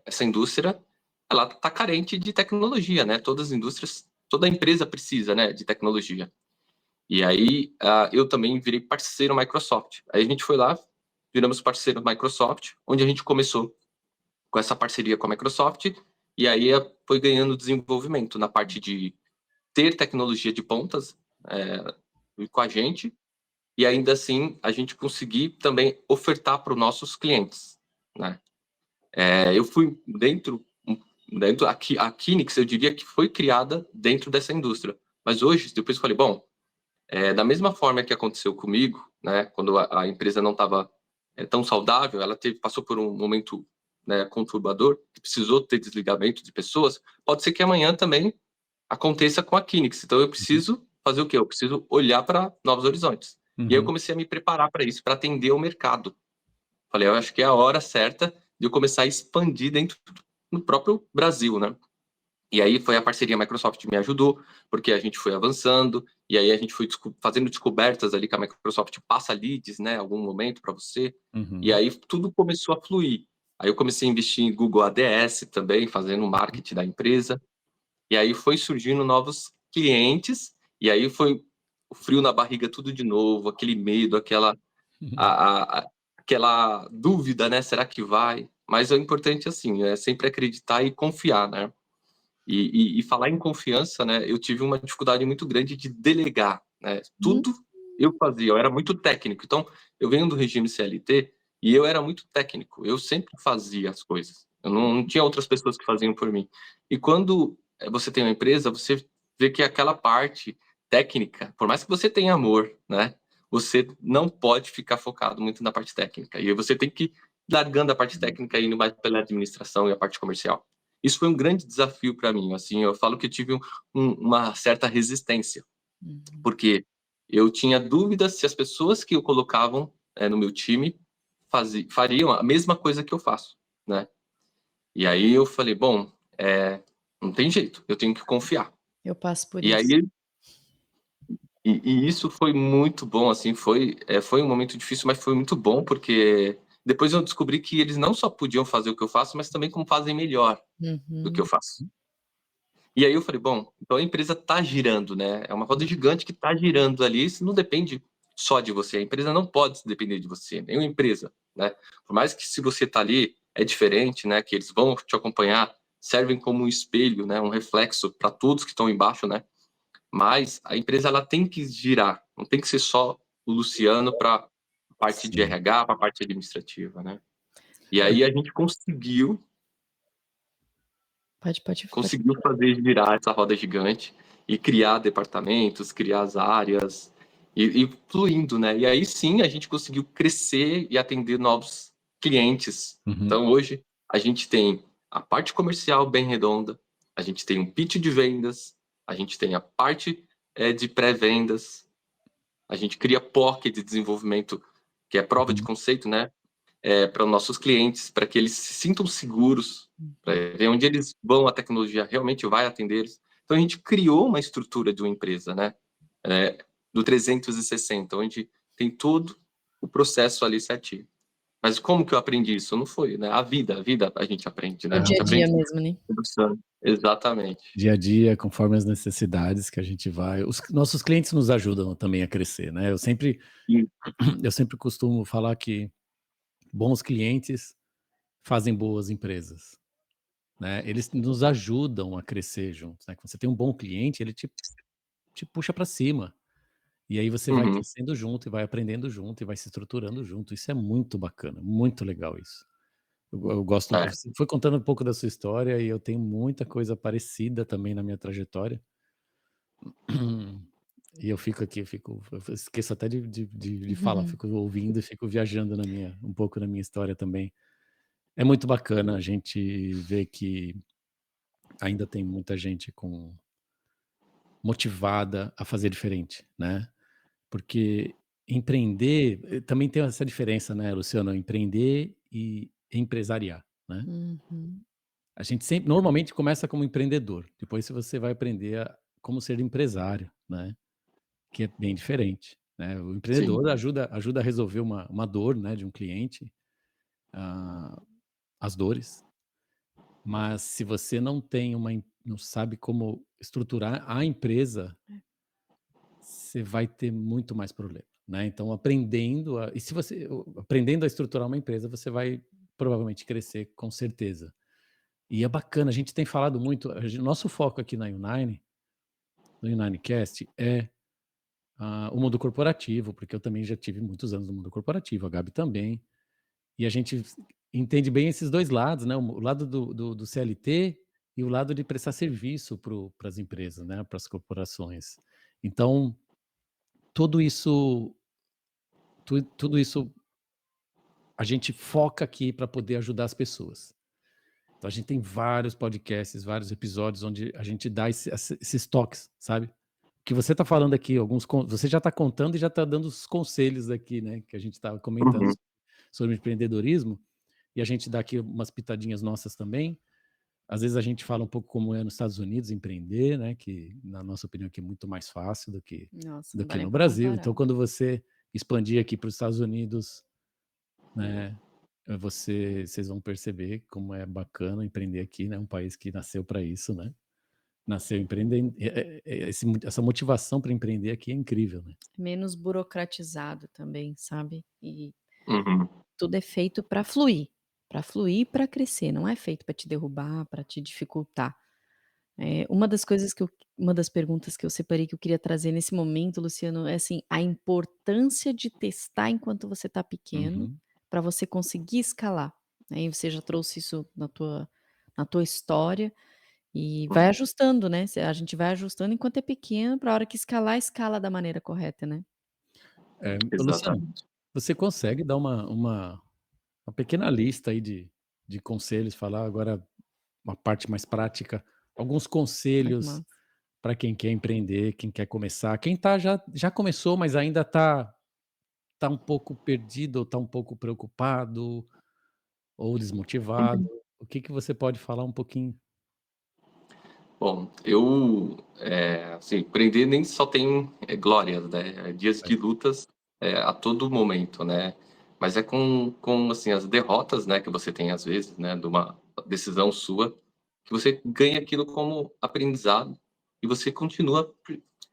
S1: essa indústria ela está carente de tecnologia, né? Todas as indústrias, toda empresa precisa, né, de tecnologia. E aí eu também virei parceiro Microsoft. Aí a gente foi lá, viramos parceiro da Microsoft, onde a gente começou com essa parceria com a Microsoft, e aí foi ganhando desenvolvimento na parte de ter tecnologia de pontas com a gente, e ainda assim a gente conseguir também ofertar para os nossos clientes, né? Eu fui dentro a Kinix, eu diria que foi criada dentro dessa indústria, mas hoje, depois eu falei, bom, da mesma forma que aconteceu comigo, né, quando a empresa não estava tão saudável, ela passou por um momento, né, conturbador, que precisou ter desligamento de pessoas, pode ser que amanhã também aconteça com a Kinix. Então eu preciso fazer o quê? Eu preciso olhar para novos horizontes. E aí eu
S2: Uhum.
S1: comecei a me preparar para isso, para atender o mercado. Falei, eu acho que é a hora certa de eu começar a expandir dentro do próprio Brasil, né? E aí foi a parceria Microsoft que me ajudou, porque a gente foi avançando, e aí a gente foi fazendo descobertas ali que a Microsoft passa leads, né, algum momento para você, e
S2: Uhum.
S1: aí tudo começou a fluir. Aí eu comecei a investir em Google ADS também, fazendo marketing da empresa, e aí foi surgindo novos clientes, e aí foi o frio na barriga tudo de novo, aquele medo, aquela dúvida, né, será que vai? Mas o importante, assim, é sempre acreditar e confiar, né? E falar em confiança, né? Eu tive uma dificuldade muito grande de delegar, né?
S3: Hum.
S1: Tudo eu fazia, eu era muito técnico. Então, eu venho do regime CLT e eu era muito técnico. Eu sempre fazia as coisas. Eu não tinha outras pessoas que faziam por mim. E quando você tem uma empresa, você vê que aquela parte técnica, por mais que você tenha amor, né? Você não pode ficar focado muito na parte técnica. E aí você tem que ir largando a parte técnica e indo mais pela administração e a parte comercial. Isso foi um grande desafio para mim, assim, eu falo que eu tive uma certa resistência, porque eu tinha dúvidas se as pessoas que eu colocavam no meu time fariam a mesma coisa que eu faço, né? E aí eu falei, bom, não tem jeito, eu tenho que confiar.
S3: Eu passo por
S1: E
S3: isso.
S1: aí e isso foi muito bom, assim, foi um momento difícil, mas foi muito bom, porque depois eu descobri que eles não só podiam fazer o que eu faço, mas também como fazem melhor do que eu faço. E aí eu falei, bom, então a empresa está girando, né? É uma roda gigante que está girando ali, isso não depende só de você. A empresa não pode depender de você, nenhuma empresa, né? Por mais que se você está ali, é diferente, né? Que eles vão te acompanhar, servem como um espelho, né? Um reflexo para todos que estão embaixo, né? Mas a empresa ela tem que girar, não tem que ser só o Luciano para a parte de
S2: Sim.
S1: RH, para a parte administrativa, né? E aí a gente conseguiu
S3: Pode.
S1: fazer girar essa roda gigante e criar departamentos, criar as áreas e fluindo, né? E aí sim a gente conseguiu crescer e atender novos clientes.
S2: Uhum.
S1: Então hoje a gente tem a parte comercial bem redonda, a gente tem um pitch de vendas, a gente tem a parte de pré-vendas, a gente cria POC de desenvolvimento, que é prova de conceito, né? Para os nossos clientes, para que eles se sintam seguros, para ver onde eles vão, a tecnologia realmente vai atender eles. Então a gente criou uma estrutura de uma empresa, né? Do 360, onde tem todo o processo ali certinho. Mas como que eu aprendi isso? Não foi, né? A vida a gente aprende, né?
S3: O
S1: A
S3: dia
S1: gente
S3: a dia
S1: aprende
S3: mesmo, né?
S1: conversando. Exatamente.
S2: Dia a dia, conforme as necessidades que a gente vai. Os nossos clientes nos ajudam também a crescer, né? Eu sempre costumo falar que bons clientes fazem boas empresas, né? Eles nos ajudam a crescer juntos, né? Quando você tem um bom cliente, ele te puxa para cima. E aí você vai
S1: Uhum.
S2: crescendo junto e vai aprendendo junto e vai se estruturando junto. Isso é muito bacana, muito legal isso. Eu gosto.
S1: É.
S2: Você foi contando um pouco da sua história e eu tenho muita coisa parecida também na minha trajetória. E eu fico aqui, eu esqueço até de falar, fico ouvindo e fico viajando um pouco na minha história também. É muito bacana a gente ver que ainda tem muita gente motivada a fazer diferente, né? Porque empreender também tem essa diferença, né, Luciano? Empreender e empresariar, né?
S3: Uhum.
S2: A gente sempre, normalmente começa como empreendedor, depois você vai aprender como ser empresário, né? Que é bem diferente, né? O
S1: Sim.
S2: empreendedor ajuda a resolver uma dor, né, de um cliente, ah, as dores, mas se você não sabe como estruturar a empresa, você vai ter muito mais problema, né? Então, e se você aprendendo a estruturar uma empresa, você vai provavelmente crescer com certeza. E é bacana, a gente tem falado muito, nosso foco aqui na Unine, no UnineCast, é o mundo corporativo, porque eu também já tive muitos anos no mundo corporativo, a Gabi também, e a gente entende bem esses dois lados, né? O lado do CLT e o lado de prestar serviço para as empresas, né? Para as corporações. Então, tudo isso, tudo isso a gente foca aqui para poder ajudar as pessoas. Então, a gente tem vários podcasts, vários episódios onde a gente dá esses toques, sabe? O que você está falando aqui, você já está contando e já está dando os conselhos aqui, né? Que a gente estava comentando
S1: Uhum.
S2: sobre empreendedorismo, e a gente dá aqui umas pitadinhas nossas também. Às vezes a gente fala um pouco como é nos Estados Unidos empreender, né? Que, na nossa opinião, aqui é muito mais fácil
S3: Nossa,
S2: do
S3: não dá
S2: que
S3: nem
S2: no
S3: para
S2: Brasil. Então,
S3: comparar.
S2: quando você expandir aqui para os Estados Unidos, né? Vocês vão perceber como é bacana empreender aqui, né? Um país que nasceu para isso, né? Nasceu empreendendo. Essa motivação para empreender aqui é incrível, né?
S3: Menos burocratizado também, sabe? E
S1: Uhum.
S3: tudo é feito para fluir e para crescer, não é feito para te derrubar, para te dificultar. Uma das perguntas que eu separei que eu queria trazer nesse momento, Luciano, é assim, a importância de testar enquanto você está pequeno,
S2: Uhum.
S3: para você conseguir escalar, né, e você já trouxe isso na tua história, e vai
S1: Uhum.
S3: ajustando, né, a gente vai ajustando enquanto é pequeno, para a hora que escalar, escala da maneira correta, né.
S2: Luciano,
S1: Exatamente.
S2: você consegue dar uma pequena lista aí de conselhos, falar agora uma parte mais prática, alguns
S3: Ai que
S2: conselhos
S3: massa.
S2: para quem quer empreender, quem quer começar, quem já começou, mas ainda tá um pouco perdido, ou tá um pouco preocupado, ou desmotivado.
S3: Uhum.
S2: O que que você pode falar um pouquinho?
S1: Bom, assim, empreender nem só tem glórias, né? Dias
S2: É.
S1: de lutas a todo momento, né? Mas é com assim, as derrotas, né, que você tem às vezes, né, de uma decisão sua, que você ganha aquilo como aprendizado e você continua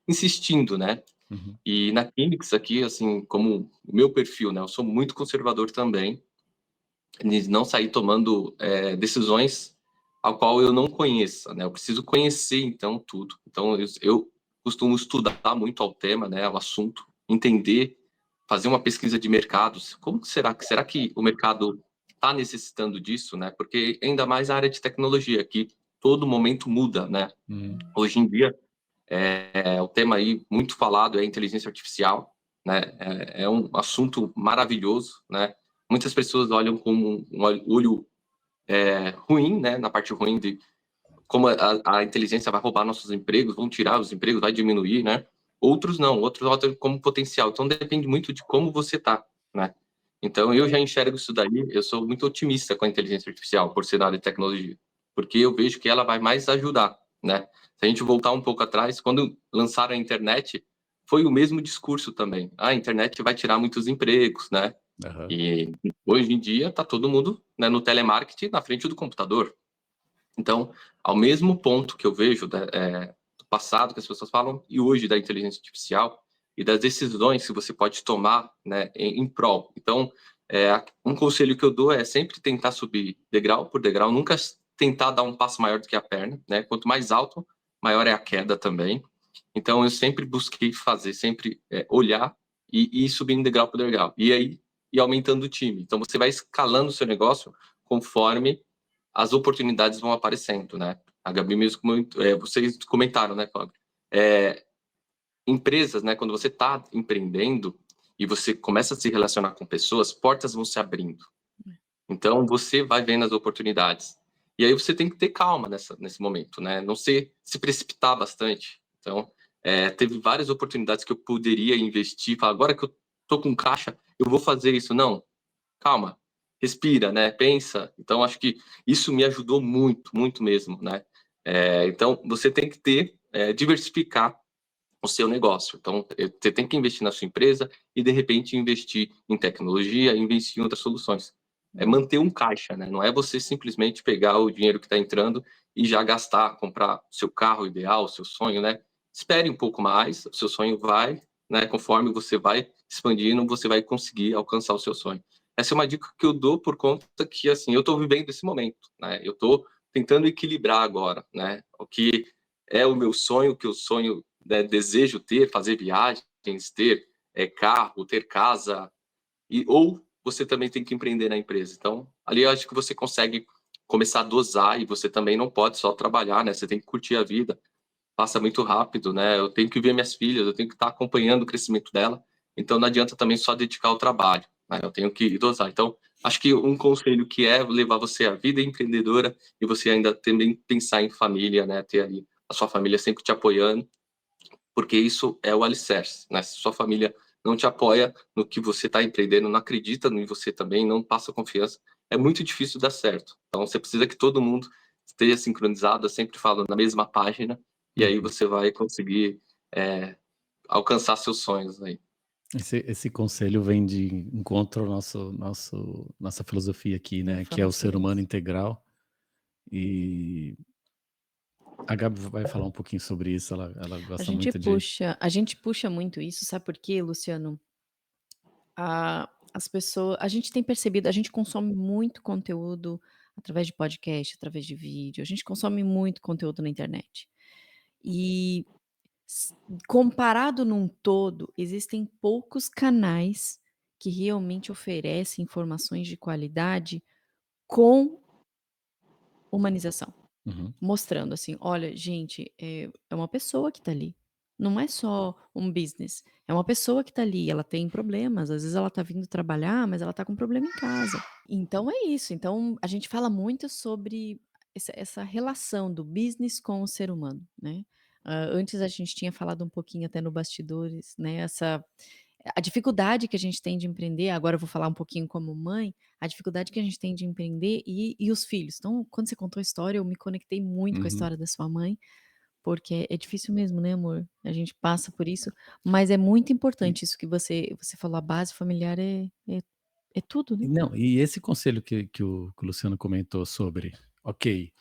S1: insistindo, né?
S2: Uhum,
S1: E na Químics aqui, assim, como o meu perfil, né, eu sou muito conservador também, de não sair tomando decisões ao qual eu não conheça, né? Eu preciso conhecer então tudo. Então eu costumo estudar muito ao tema, né, ao assunto, entender, fazer uma pesquisa de mercados. Como será que o mercado está necessitando disso, né? Porque ainda mais a área de tecnologia que todo momento muda, né?
S2: uhum.
S1: Hoje em dia o tema aí muito falado é a inteligência artificial, né? É um assunto maravilhoso, né? Muitas pessoas olham com um olho ruim, né? Na parte ruim de como a inteligência vai roubar nossos empregos, vão tirar os empregos, vai diminuir, né? Outros não, outros olham como potencial. Então depende muito de como você tá, né? Então eu já enxergo isso daí, eu sou muito otimista com a inteligência artificial, por ser da área de tecnologia, porque eu vejo que ela vai mais ajudar, né? Se a gente voltar um pouco atrás, quando lançaram a internet, foi o mesmo discurso também. A internet vai tirar muitos empregos, né?
S2: Aham.
S1: E hoje em dia tá todo mundo, né, no telemarketing na frente do computador. Então, ao mesmo ponto que eu vejo do passado que as pessoas falam e hoje da inteligência artificial e das decisões que você pode tomar, né, em prol. Então, um conselho que eu dou é sempre tentar subir degrau por degrau, nunca tentar dar um passo maior do que a perna, né? Quanto mais alto, maior é a queda também. Então, eu sempre busquei fazer, sempre olhar e ir subindo degrau por degrau. E aí, e aumentando o time. Então, você vai escalando o seu negócio conforme as oportunidades vão aparecendo, né? A Gabi mesmo, vocês comentaram, né, Cláudio? Empresas, né, quando você está empreendendo e você começa a se relacionar com pessoas, portas vão se abrindo. Então, você vai vendo as oportunidades. E aí você tem que ter calma nesse momento, né? Não se precipitar bastante. Então, teve várias oportunidades que eu poderia investir, falar, agora que eu tô com caixa, eu vou fazer isso. Não, calma, respira, né? Pensa. Então, acho que isso me ajudou muito, muito mesmo, né? Então, você tem que diversificar o seu negócio. Então, você tem que investir na sua empresa e, de repente, investir em tecnologia, investir em outras soluções. É
S3: Hum.
S1: manter um caixa, né? Não é você simplesmente pegar o dinheiro que está entrando e já gastar, comprar seu carro ideal, seu sonho, né? Espere um pouco mais, o seu sonho vai né? Conforme você vai expandindo, você vai conseguir alcançar o seu sonho. Essa é uma dica que eu dou por conta que, assim, eu estou vivendo esse momento, né? Eu estou tentando equilibrar agora, né? O que é o meu sonho, o que eu sonho, né, desejo ter, fazer viagens, ter carro, ter casa, ou você também tem que empreender na empresa. Então, ali eu acho que você consegue começar a dosar, e você também não pode só trabalhar, né? Você tem que curtir a vida, passa muito rápido, né? Eu tenho que ver minhas filhas, eu tenho que estar acompanhando o crescimento dela, então não adianta também só dedicar ao trabalho, né? Eu tenho que dosar. Então, acho que um conselho que é levar você à vida empreendedora e você ainda também pensar em família, né? Ter ali a sua família sempre te apoiando, porque isso é o alicerce, né? Se sua família não te apoia no que você está empreendendo, não acredita em você também, não passa confiança, é muito difícil dar certo. Então, você precisa que todo mundo esteja sincronizado, sempre falando na mesma página, e aí
S2: Uhum.
S1: você vai conseguir alcançar seus sonhos aí.
S2: Esse conselho vem de encontro ao nossa filosofia aqui, né? Que é o ser humano
S3: Informações.
S2: integral. E a Gabi vai falar um pouquinho sobre isso. Ela gosta muito de.
S3: A gente puxa muito isso, sabe por quê, Luciano? As pessoas, a gente tem percebido, a gente consome muito conteúdo através de podcast, através de vídeo, a gente consome muito conteúdo na internet. E s comparado num todo, existem poucos canais que realmente oferecem informações de qualidade com humanização.
S2: Uhum.
S3: Mostrando assim: "Olha, gente, é uma pessoa que tá ali, não é só um business, é uma pessoa que tá ali, ela tem problemas, às vezes ela tá vindo trabalhar, mas ela tá com problema em casa". Então é isso, então a gente fala muito sobre essa relação do business com o ser humano, né. Antes a gente tinha falado um pouquinho até no bastidores, né, a dificuldade que a gente tem de empreender, agora eu vou falar um pouquinho como mãe, a dificuldade que a gente tem de empreender e os filhos. Então, quando você contou a história, eu me conectei muito com a
S2: Uhum.
S3: história da sua mãe, porque é difícil mesmo, né, amor? A gente passa por isso, mas é muito
S2: E,
S3: importante isso que você falou, a base familiar é tudo, né?
S2: não, e esse conselho que o Luciano comentou sobre, ok,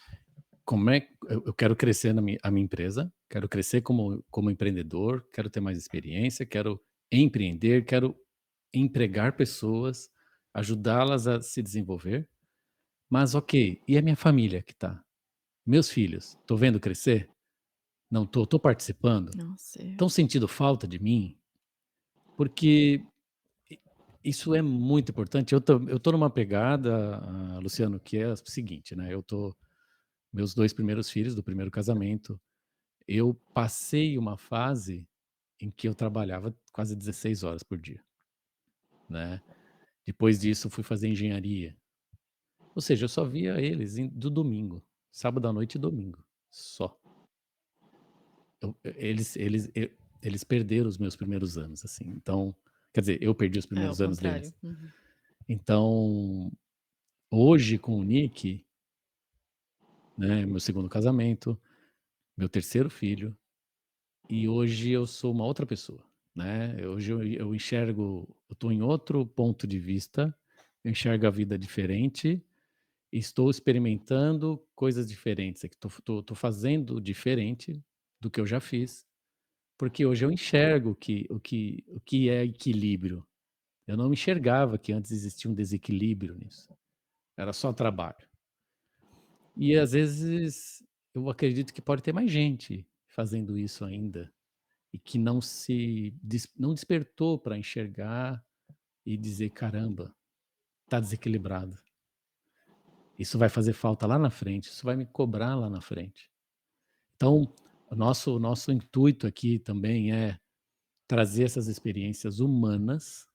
S2: como é eu quero crescer a minha empresa, quero crescer como empreendedor, quero ter mais experiência, quero empreender, quero empregar pessoas, ajudá-las a se desenvolver. Mas ok, e a minha família que tá? Meus filhos, tô vendo crescer? Não tô participando?
S3: Nossa,
S2: Estão sentindo falta de mim? Porque i isso é muito importante. Eu tô numa pegada, Luciano, que é o seguinte, né, meus 2 primeiros filhos do primeiro casamento, eu passei uma fase em que eu trabalhava quase 16 horas por dia, né. Depois disso, fui fazer engenharia. Ou seja, eu só via eles do domingo, sábado à noite e domingo, só. Eles perderam os meus primeiros anos, assim, então quer dizer, eu perdi os
S3: é o
S2: primeiros anos
S3: contrário.
S2: deles.
S3: Uhum.
S2: Então, hoje com o Nick, né, meu segundo casamento, meu terceiro filho, e hoje eu sou uma outra pessoa, né, hoje eu enxergo, eu estou em outro ponto de vista, eu enxergo a vida diferente, estou experimentando coisas diferentes, é que tô fazendo diferente do que eu já fiz, porque hoje eu enxergo o que é equilíbrio. Eu não enxergava que antes existia um desequilíbrio nisso, era só trabalho. E às vezes eu acredito que pode ter mais gente fazendo isso ainda, e que não despertou para enxergar e dizer: "Caramba, tá desequilibrado. Isso vai fazer falta lá na frente, isso vai me cobrar lá na frente". Então, o nosso intuito aqui também é trazer essas experiências humanas,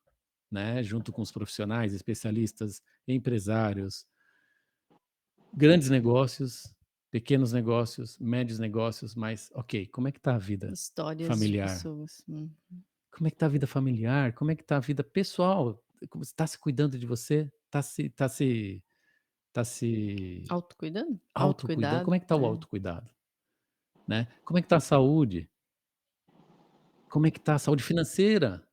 S2: né, junto com os profissionais, especialistas, empresários, grandes negócios, pequenos negócios, médios negócios, mas, ok, como é que está a vida
S3: Histórias de
S2: familiar?
S3: pessoas.
S2: Como é que está a vida familiar? Como é que está a vida pessoal? Como você está se cuidando de você? Está se
S3: Autocuidando?
S2: autocuidando? Como
S3: Autocuidado?
S2: é que está o
S3: É.
S2: autocuidado, né? Como é que está a saúde? Como é que está a saúde financeira?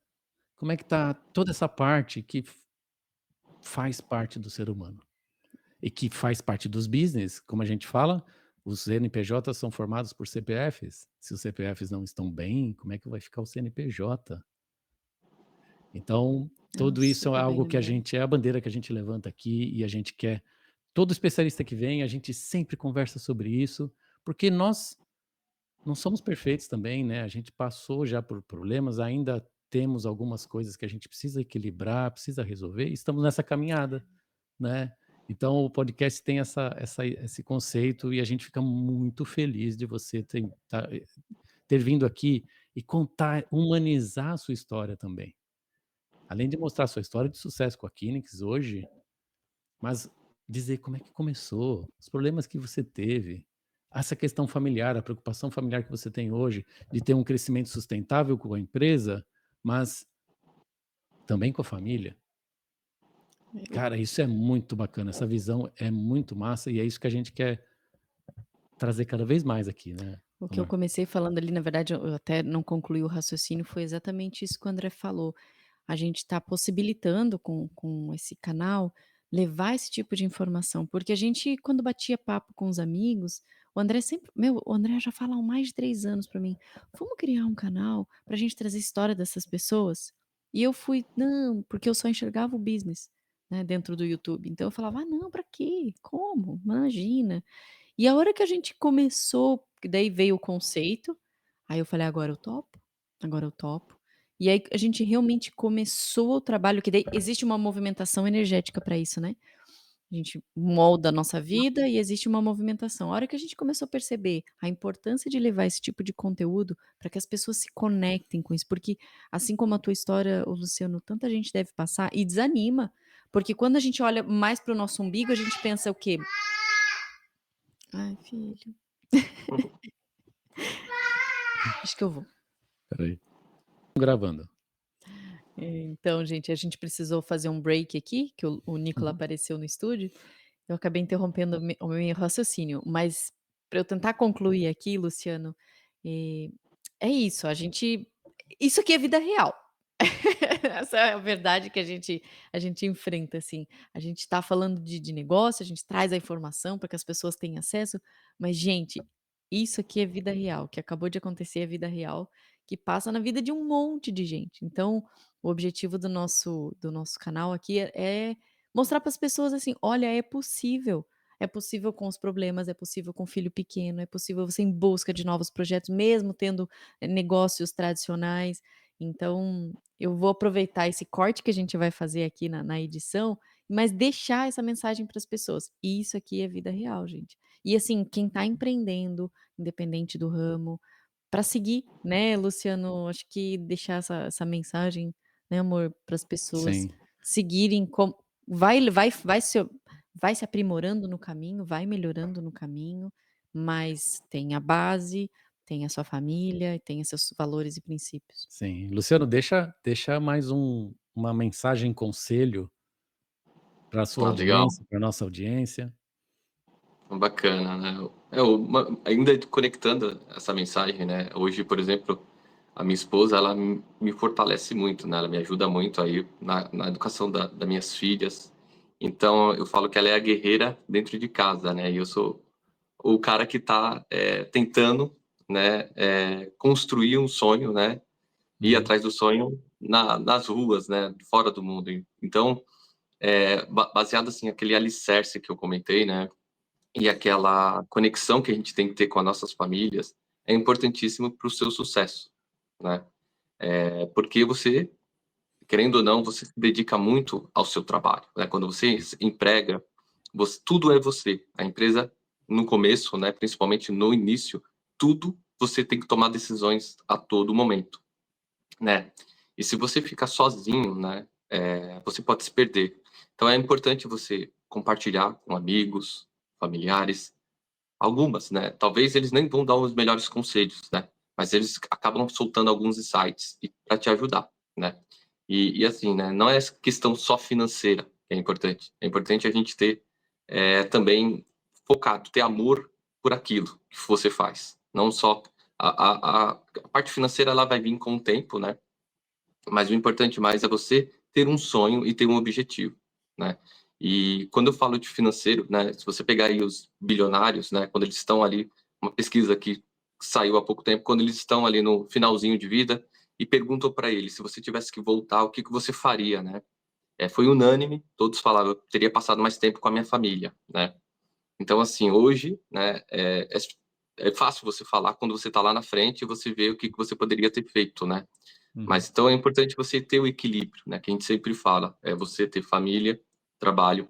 S2: Como é que está toda essa parte que faz parte do ser humano? E que faz parte dos business, como a gente fala, Os CNPJs são formados por CPFs. Se os CPFs não estão bem, como é que vai ficar o CNPJ? Então, tudo isso é
S3: Super bem
S2: algo que a
S3: lembrado.
S2: gente é a bandeira que a gente levanta aqui e a gente quer todo especialista que vem, a gente sempre conversa sobre isso, porque nós não somos perfeitos também, né, a gente passou já por problemas, ainda temos algumas coisas que a gente precisa equilibrar, precisa resolver, e estamos nessa caminhada, né. Então o podcast tem esse conceito e a gente fica muito feliz de você ter vindo aqui e contar, humanizar a sua história também. Além de mostrar a sua história de sucesso com a Kinix hoje, mas dizer como é que começou, os problemas que você teve, essa questão familiar, a preocupação familiar que você tem hoje, de ter um crescimento sustentável com a empresa, mas também com a família. Cara, isso é muito bacana, essa visão é muito massa e é isso que a gente quer trazer cada vez mais aqui, né,
S3: O que eu
S2: amor?
S3: comecei falando ali, na verdade, eu até não concluí o raciocínio, foi exatamente isso que o André falou. A gente está possibilitando com esse canal, levar esse tipo de informação, porque a gente quando batia papo com os amigos, o André sempre o André já fala há mais de 3 anos para mim: "Vamos criar um canal para a gente trazer história dessas pessoas?" E eu fui: "Não", porque eu só enxergava o business, né, dentro do YouTube. Então eu falava: "Ah, não, para quê? Como? Imagina". E a hora que a gente começou, que daí veio o conceito, aí eu falei: "Agora eu topo, agora eu topo". E aí a gente realmente começou o trabalho, que daí existe uma movimentação energética para isso, né. A gente molda a nossa vida e existe uma movimentação. A hora que a gente começou a perceber a importância de levar esse tipo de conteúdo para que as pessoas se conectem com isso, porque assim como a tua história, o Luciano, tanta gente deve passar e desanima, porque quando a gente olha mais para o nosso umbigo, a gente pensa o quê? Ai, filho. Acho que eu vou.
S2: Espera aí. Gravando.
S3: Então, gente, a gente precisou fazer um break aqui, que o Nicola
S2: Uhum.
S3: apareceu no estúdio, eu acabei interrompendo o meu raciocínio, mas para eu tentar concluir aqui, Luciano, eh, é isso, isso aqui é vida real. Essa é a verdade que a gente enfrenta, assim. A gente está falando de negócio, a gente traz a informação para que as pessoas tenham acesso, mas, gente, isso aqui é vida real, o que acabou de acontecer é vida real, que passa na vida de um monte de gente. Então, o objetivo do nosso canal aqui é mostrar para as pessoas, assim: "Olha, é possível com os problemas, é possível com filho pequeno, é possível você em busca de novos projetos, mesmo tendo, negócios tradicionais". Então eu vou aproveitar esse corte que a gente vai fazer aqui na edição, mas deixar essa mensagem para as pessoas. Isso aqui é vida real, gente. E assim, quem está empreendendo, independente do ramo, para seguir, né, Luciano, acho que deixar essa mensagem, né, amor, para as pessoas
S2: Sim,
S3: seguirem com vai se aprimorando no caminho, vai melhorando no caminho, mas tem a base, tem a sua família, tem os seus valores e princípios.
S2: sim. Luciano, deixa mais uma mensagem conselho para a sua
S1: Ah, legal.
S2: audiência, para nossa audiência.
S1: Bacana, né. Ainda conectando essa mensagem, né, hoje, por exemplo, a minha esposa, ela me fortalece muito, né, ela me ajuda muito aí na educação das minhas filhas. Então eu falo que ela é a guerreira dentro de casa, né, e eu sou o cara que tá, tentando, né, construir um sonho, né, ir
S2: Uhum.
S1: atrás do sonho nas ruas, né, fora do mundo. Então, baseado, assim, aquele alicerce que eu comentei, né, e aquela conexão que a gente tem que ter com as nossas famílias, é importantíssimo para o seu sucesso, né. Porque você, querendo ou não, você se dedica muito ao seu trabalho, né, quando você se emprega, tudo é você. A empresa, no começo, né, principalmente no início, tudo você tem que tomar decisões a todo momento, né. E se você ficar sozinho, né, você pode se perder. Então é importante você compartilhar com amigos, familiares, algumas, né, talvez eles nem vão dar os melhores conselhos, né, mas eles acabam soltando alguns insights para te ajudar, né. E assim, né, não é questão só financeira que é importante a gente ter, também focado, ter amor por aquilo que você faz, não só a parte financeira, ela vai vir com o tempo, né, mas o importante mais é você ter um sonho e ter um objetivo, né. E quando eu falo de financeiro, né, se você pegar aí os bilionários, né, quando eles estão ali, uma pesquisa que saiu há pouco tempo, quando eles estão ali no finalzinho de vida e perguntam para eles, se você tivesse que voltar, o que que você faria, né? Foi unânime, todos falavam, eu teria passado mais tempo com a minha família, né? Então, assim, hoje, né, é fácil você falar quando você está lá na frente e você vê o que que você poderia ter feito, né?
S4: Uhum.
S1: Mas então é importante você ter o equilíbrio, né? Que a gente sempre fala, é você ter família, trabalho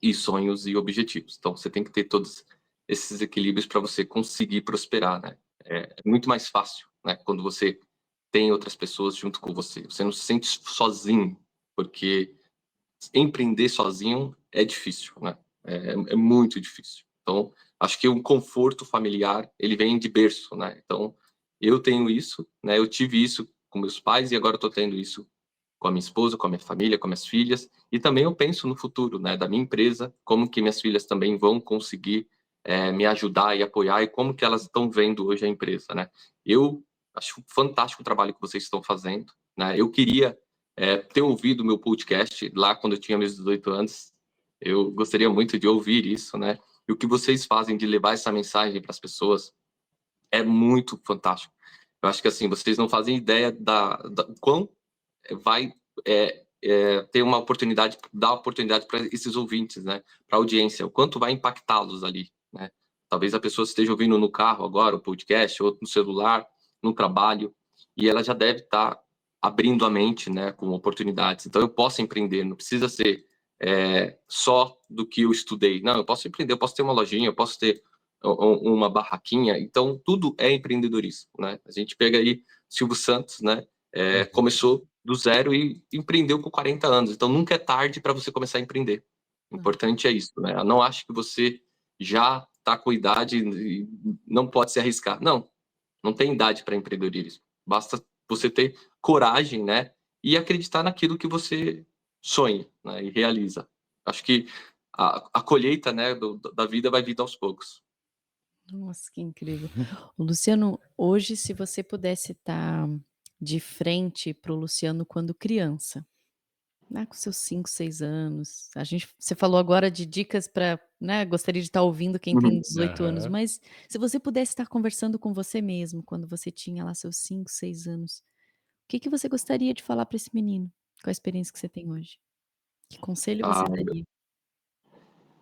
S1: e sonhos e objetivos. Então você tem que ter todos esses equilíbrios para você conseguir prosperar, né? É muito mais fácil, né? Quando você tem outras pessoas junto com você. Você não se sente sozinho, porque empreender sozinho é difícil, né? É muito difícil. Então, acho que o conforto familiar, ele vem de berço, né? Então, eu tenho isso, né? Eu tive isso com meus pais e agora eu tô tendo isso com a minha esposa, com a minha família, com minhas filhas. E também eu penso no futuro, né? Da minha empresa, como que minhas filhas também vão conseguir me ajudar e apoiar e como que elas estão vendo hoje a empresa, né? Eu acho fantástico o trabalho que vocês estão fazendo, né? Eu queria ter ouvido o meu podcast lá quando eu tinha meus 18 anos. Eu gostaria muito de ouvir isso, né? E o que vocês fazem de levar essa mensagem para as pessoas é muito fantástico. Eu acho que assim, vocês não fazem ideia da quão vai ter uma oportunidade, dar oportunidade para esses ouvintes, né? Para a audiência, o quanto vai impactá-los ali, né? Talvez a pessoa esteja ouvindo no carro agora o podcast, ou no celular, no trabalho, e ela já deve estar abrindo a mente, né, com oportunidades. Então eu posso empreender, não precisa ser só do que eu estudei. Não, eu posso empreender, eu posso ter uma lojinha, eu posso ter uma barraquinha. Então tudo é empreendedorismo, né? A gente pega aí Silvio Santos, né? Começou do zero e empreendeu com 40 anos. Então nunca é tarde para você começar a empreender. O importante é isso, né? Eu não acho que você já está com idade e não pode se arriscar. Não, não tem idade para empreendedorismo. Basta você ter coragem, né? E acreditar naquilo que você sonha, né? E realiza. Acho que a colheita, né, da vida vai vir aos poucos.
S3: Nossa, que incrível. O Luciano, hoje, se você pudesse estar de frente para o Luciano quando criança, né, com seus 5, 6 anos, você falou agora de dicas para, né, gostaria de estar ouvindo quem tem
S1: Uhum.
S3: 18 anos,
S2: Aham.
S3: mas se você pudesse estar conversando com você mesmo quando você tinha lá seus 5, 6 anos, o que que você gostaria de falar para esse menino, com a experiência que você tem hoje? Que conselho você
S1: Ah,
S3: daria?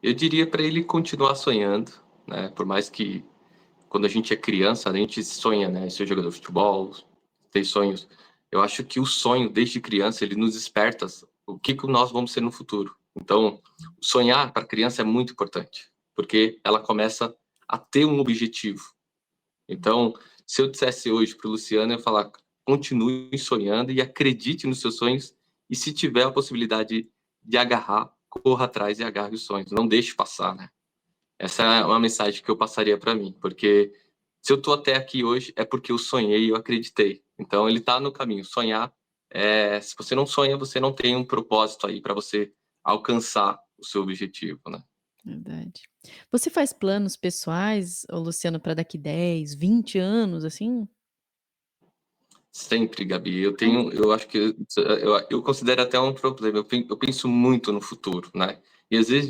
S1: eu diria para ele continuar sonhando, né? Por mais que quando a gente é criança, a gente sonha, né? Ser jogador de futebol, ter sonhos. Eu acho que o sonho, desde criança, ele nos desperta o que que nós vamos ser no futuro. Então, sonhar para a criança é muito importante, porque ela começa a ter um objetivo. Então, se eu dissesse hoje para o Luciano, eu ia falar, continue sonhando e acredite nos seus sonhos, e se tiver a possibilidade de agarrar, corra atrás e agarre os sonhos. Não deixe passar, né? Essa é uma mensagem que eu passaria para mim, porque se eu tô até aqui hoje é porque eu sonhei e eu acreditei. Então ele tá no caminho. Sonhar, se você não sonha, você não tem um propósito aí para você alcançar o seu objetivo, né?
S3: Verdade. Você faz planos pessoais, ô Luciano, para daqui 10, 20 anos, assim?
S1: Sempre, Gabi. Eu acho que eu considero até um problema. Eu penso muito no futuro, né? E às vezes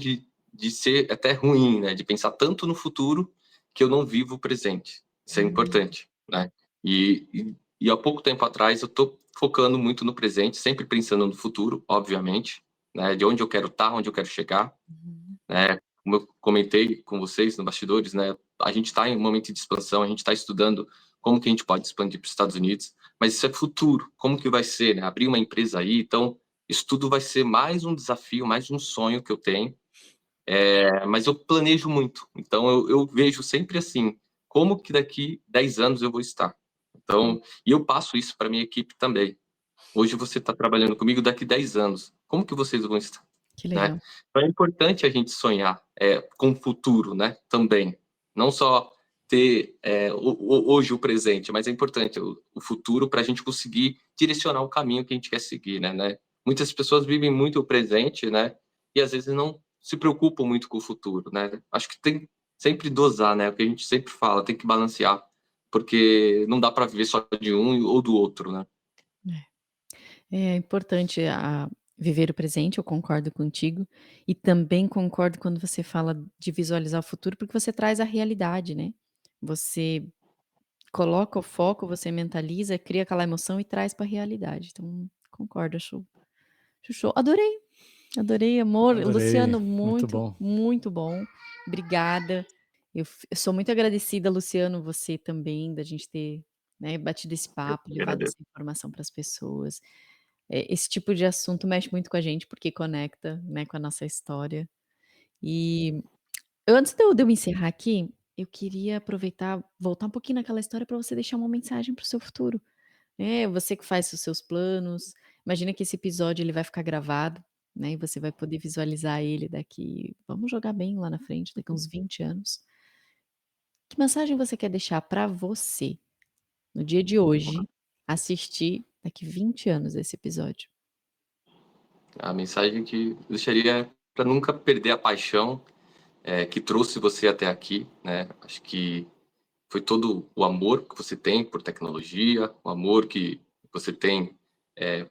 S1: de ser até ruim, né? De pensar tanto no futuro que eu não vivo o presente. Isso é importante, né? E há pouco tempo atrás eu tô focando muito no presente, sempre pensando no futuro, obviamente, né? De onde eu quero estar, onde eu quero chegar,
S3: Uhum.
S1: né? Como eu comentei com vocês no bastidores, né? A gente está em um momento de expansão, a gente está estudando como que a gente pode expandir para os Estados Unidos, mas isso é futuro, como que vai ser, né? Abrir uma empresa aí, então isso tudo vai ser mais um desafio, mais um sonho que eu tenho, mas eu planejo muito, então eu vejo sempre assim, como que daqui 10 anos eu vou estar. Então, e eu passo isso para minha equipe também. Hoje você está trabalhando comigo, daqui 10 anos, como que vocês vão estar?
S3: Que
S1: Né?
S3: legal.
S1: Então é importante a gente sonhar com o futuro, né? Também. Não só ter hoje o presente, mas é importante o futuro para a gente conseguir direcionar o caminho que a gente quer seguir, né? Muitas pessoas vivem muito o presente, né? E às vezes não se preocupam muito com o futuro, né? Acho que tem sempre dosar, né? O que a gente sempre fala, tem que balancear, porque não dá para viver só de um ou do outro, né?
S3: É importante viver o presente, eu concordo contigo, e também concordo quando você fala de visualizar o futuro, porque você traz a realidade, né. Você coloca o foco, você mentaliza, cria aquela emoção e traz para a realidade. Então, concordo, acho show. Adorei, adorei, amor.
S2: Adorei,
S3: Luciano,
S2: muito
S3: muito,
S2: bom.
S3: muito bom. Obrigada. Eu sou muito agradecida, Luciano, você também, da gente ter, né, batido esse
S1: Eu
S3: papo,
S1: que
S3: levado
S1: agradeço.
S3: essa informação para as pessoas. Esse tipo de assunto mexe muito com a gente, porque conecta, né, com a nossa história. E antes de eu encerrar aqui, eu queria aproveitar, voltar um pouquinho naquela história para você deixar uma mensagem para o seu futuro. Você que faz os seus planos, imagina que esse episódio ele vai ficar gravado, né, e você vai poder visualizar ele daqui, vamos jogar bem lá na frente, daqui uns 20 anos. Que mensagem você quer deixar para você, no dia de hoje, assistir daqui 20 anos esse episódio?
S1: A mensagem que deixaria é para nunca perder a paixão, que trouxe você até aqui, né. Acho que foi todo o amor que você tem por tecnologia, o amor que você tem,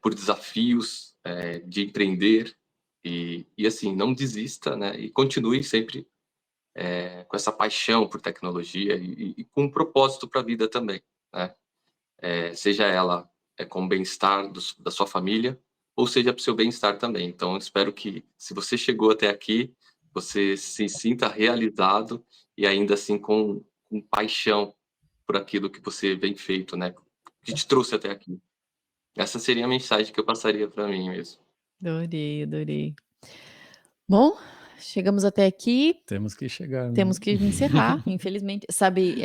S1: por desafios, de empreender e assim, não desista, né, e continue sempre, com essa paixão por tecnologia e com um propósito para a vida também, né. Seja ela, com o bem-estar da sua família, ou seja para o seu bem-estar também. Então eu espero que, se você chegou até aqui, você se sinta realizado e ainda assim com paixão por aquilo que você vem feito, né, que te trouxe até aqui. Essa seria a mensagem que eu passaria para mim mesmo.
S3: Adorei, adorei. Bom, chegamos até aqui,
S2: Temos que chegar, né?
S3: temos que encerrar, infelizmente. Sabe,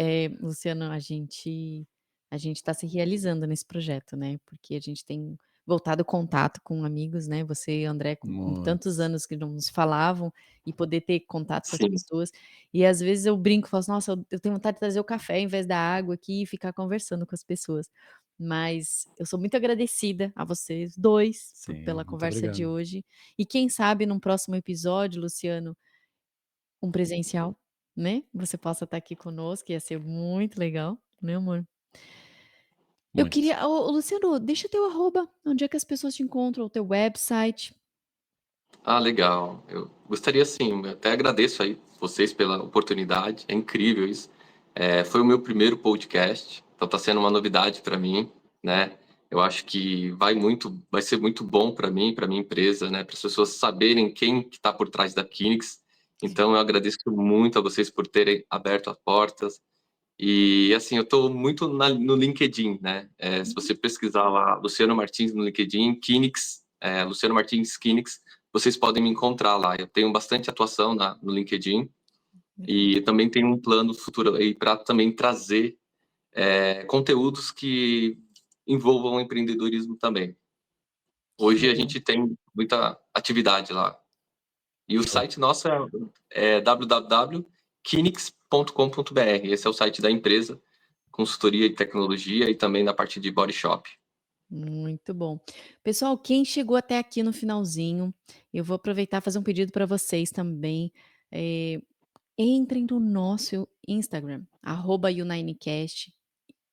S3: Luciano, a gente está se realizando nesse projeto, né, porque a gente tem voltado contato com amigos, né, você e André com tantos
S2: Muitos.
S3: anos que não nos falavam, e poder ter contato com as
S1: Sim,
S3: pessoas. E às vezes eu brinco, falo assim: "Nossa, eu tenho vontade de trazer o café em vez da água aqui e ficar conversando com as pessoas". Mas eu sou muito agradecida a vocês 2
S2: Sim,
S3: pela
S2: muito
S3: conversa de
S2: obrigado.
S3: hoje, e quem sabe num próximo episódio, Luciano, um presencial, né, você possa estar aqui conosco, ia ser muito legal, né, amor? Eu
S2: Muito.
S3: queria, ô, Luciano, deixa teu arroba, onde é que as pessoas te encontram, o teu website.
S1: Ah, legal. Eu gostaria sim, eu até agradeço aí vocês pela oportunidade, é incrível isso. Foi o meu primeiro podcast, então está sendo uma novidade para mim, né. Eu acho que vai ser muito bom para mim, para minha empresa, né, para as pessoas saberem quem que tá por trás da Kinix. Então eu agradeço muito a vocês por terem aberto as portas. E, assim, eu estou muito no LinkedIn, né, se você pesquisar lá Luciano Martins no LinkedIn, Kinix, Luciano Martins Kinix, vocês podem me encontrar lá. Eu tenho bastante atuação no LinkedIn
S3: Legal.
S1: e também tenho um plano futuro aí para também trazer, conteúdos que envolvam empreendedorismo também. Hoje a
S3: Show,
S1: gente tem muita atividade lá. E o
S2: Show.
S1: site nosso é www.kinix.com.br. Esse é o site da empresa, consultoria de tecnologia e também na parte de body shop.
S3: muito bom. Pessoal, quem chegou até aqui no finalzinho, eu vou aproveitar e fazer um pedido para vocês também, eh, entrem no nosso Instagram, @U9Cast.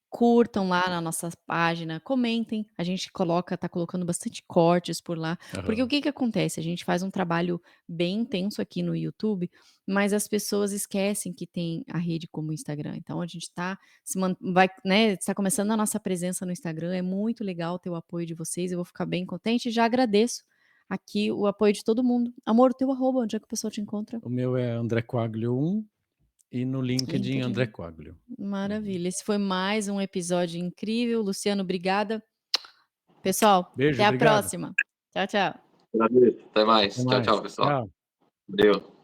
S3: Curtam lá na nossa página, comentem, a gente tá colocando bastante cortes por lá, porque o
S2: Aham.
S3: que que acontece, a gente faz um trabalho bem intenso aqui no YouTube, mas as pessoas esquecem que tem a rede como o Instagram, então a gente tá se man vai, né, está começando a nossa presença no Instagram, é muito legal ter o apoio de vocês, eu vou ficar bem contente e já agradeço aqui o apoio de todo mundo. Amor, o teu arroba, onde é que o pessoal te encontra?
S2: O meu é André Quaglio 1 e no LinkedIn André
S3: LinkedIn.
S2: Quaglio. Uhum.
S3: Maravilha, esse foi mais um episódio incrível. Luciano, obrigada. Pessoal,
S2: Beijo,
S3: até a
S2: obrigado.
S3: próxima. Tchau, tchau.
S1: Agradeço. Até
S2: Até
S1: mais. Tchau,
S2: mais.
S1: tchau, pessoal.
S2: Tchau.
S1: Valeu.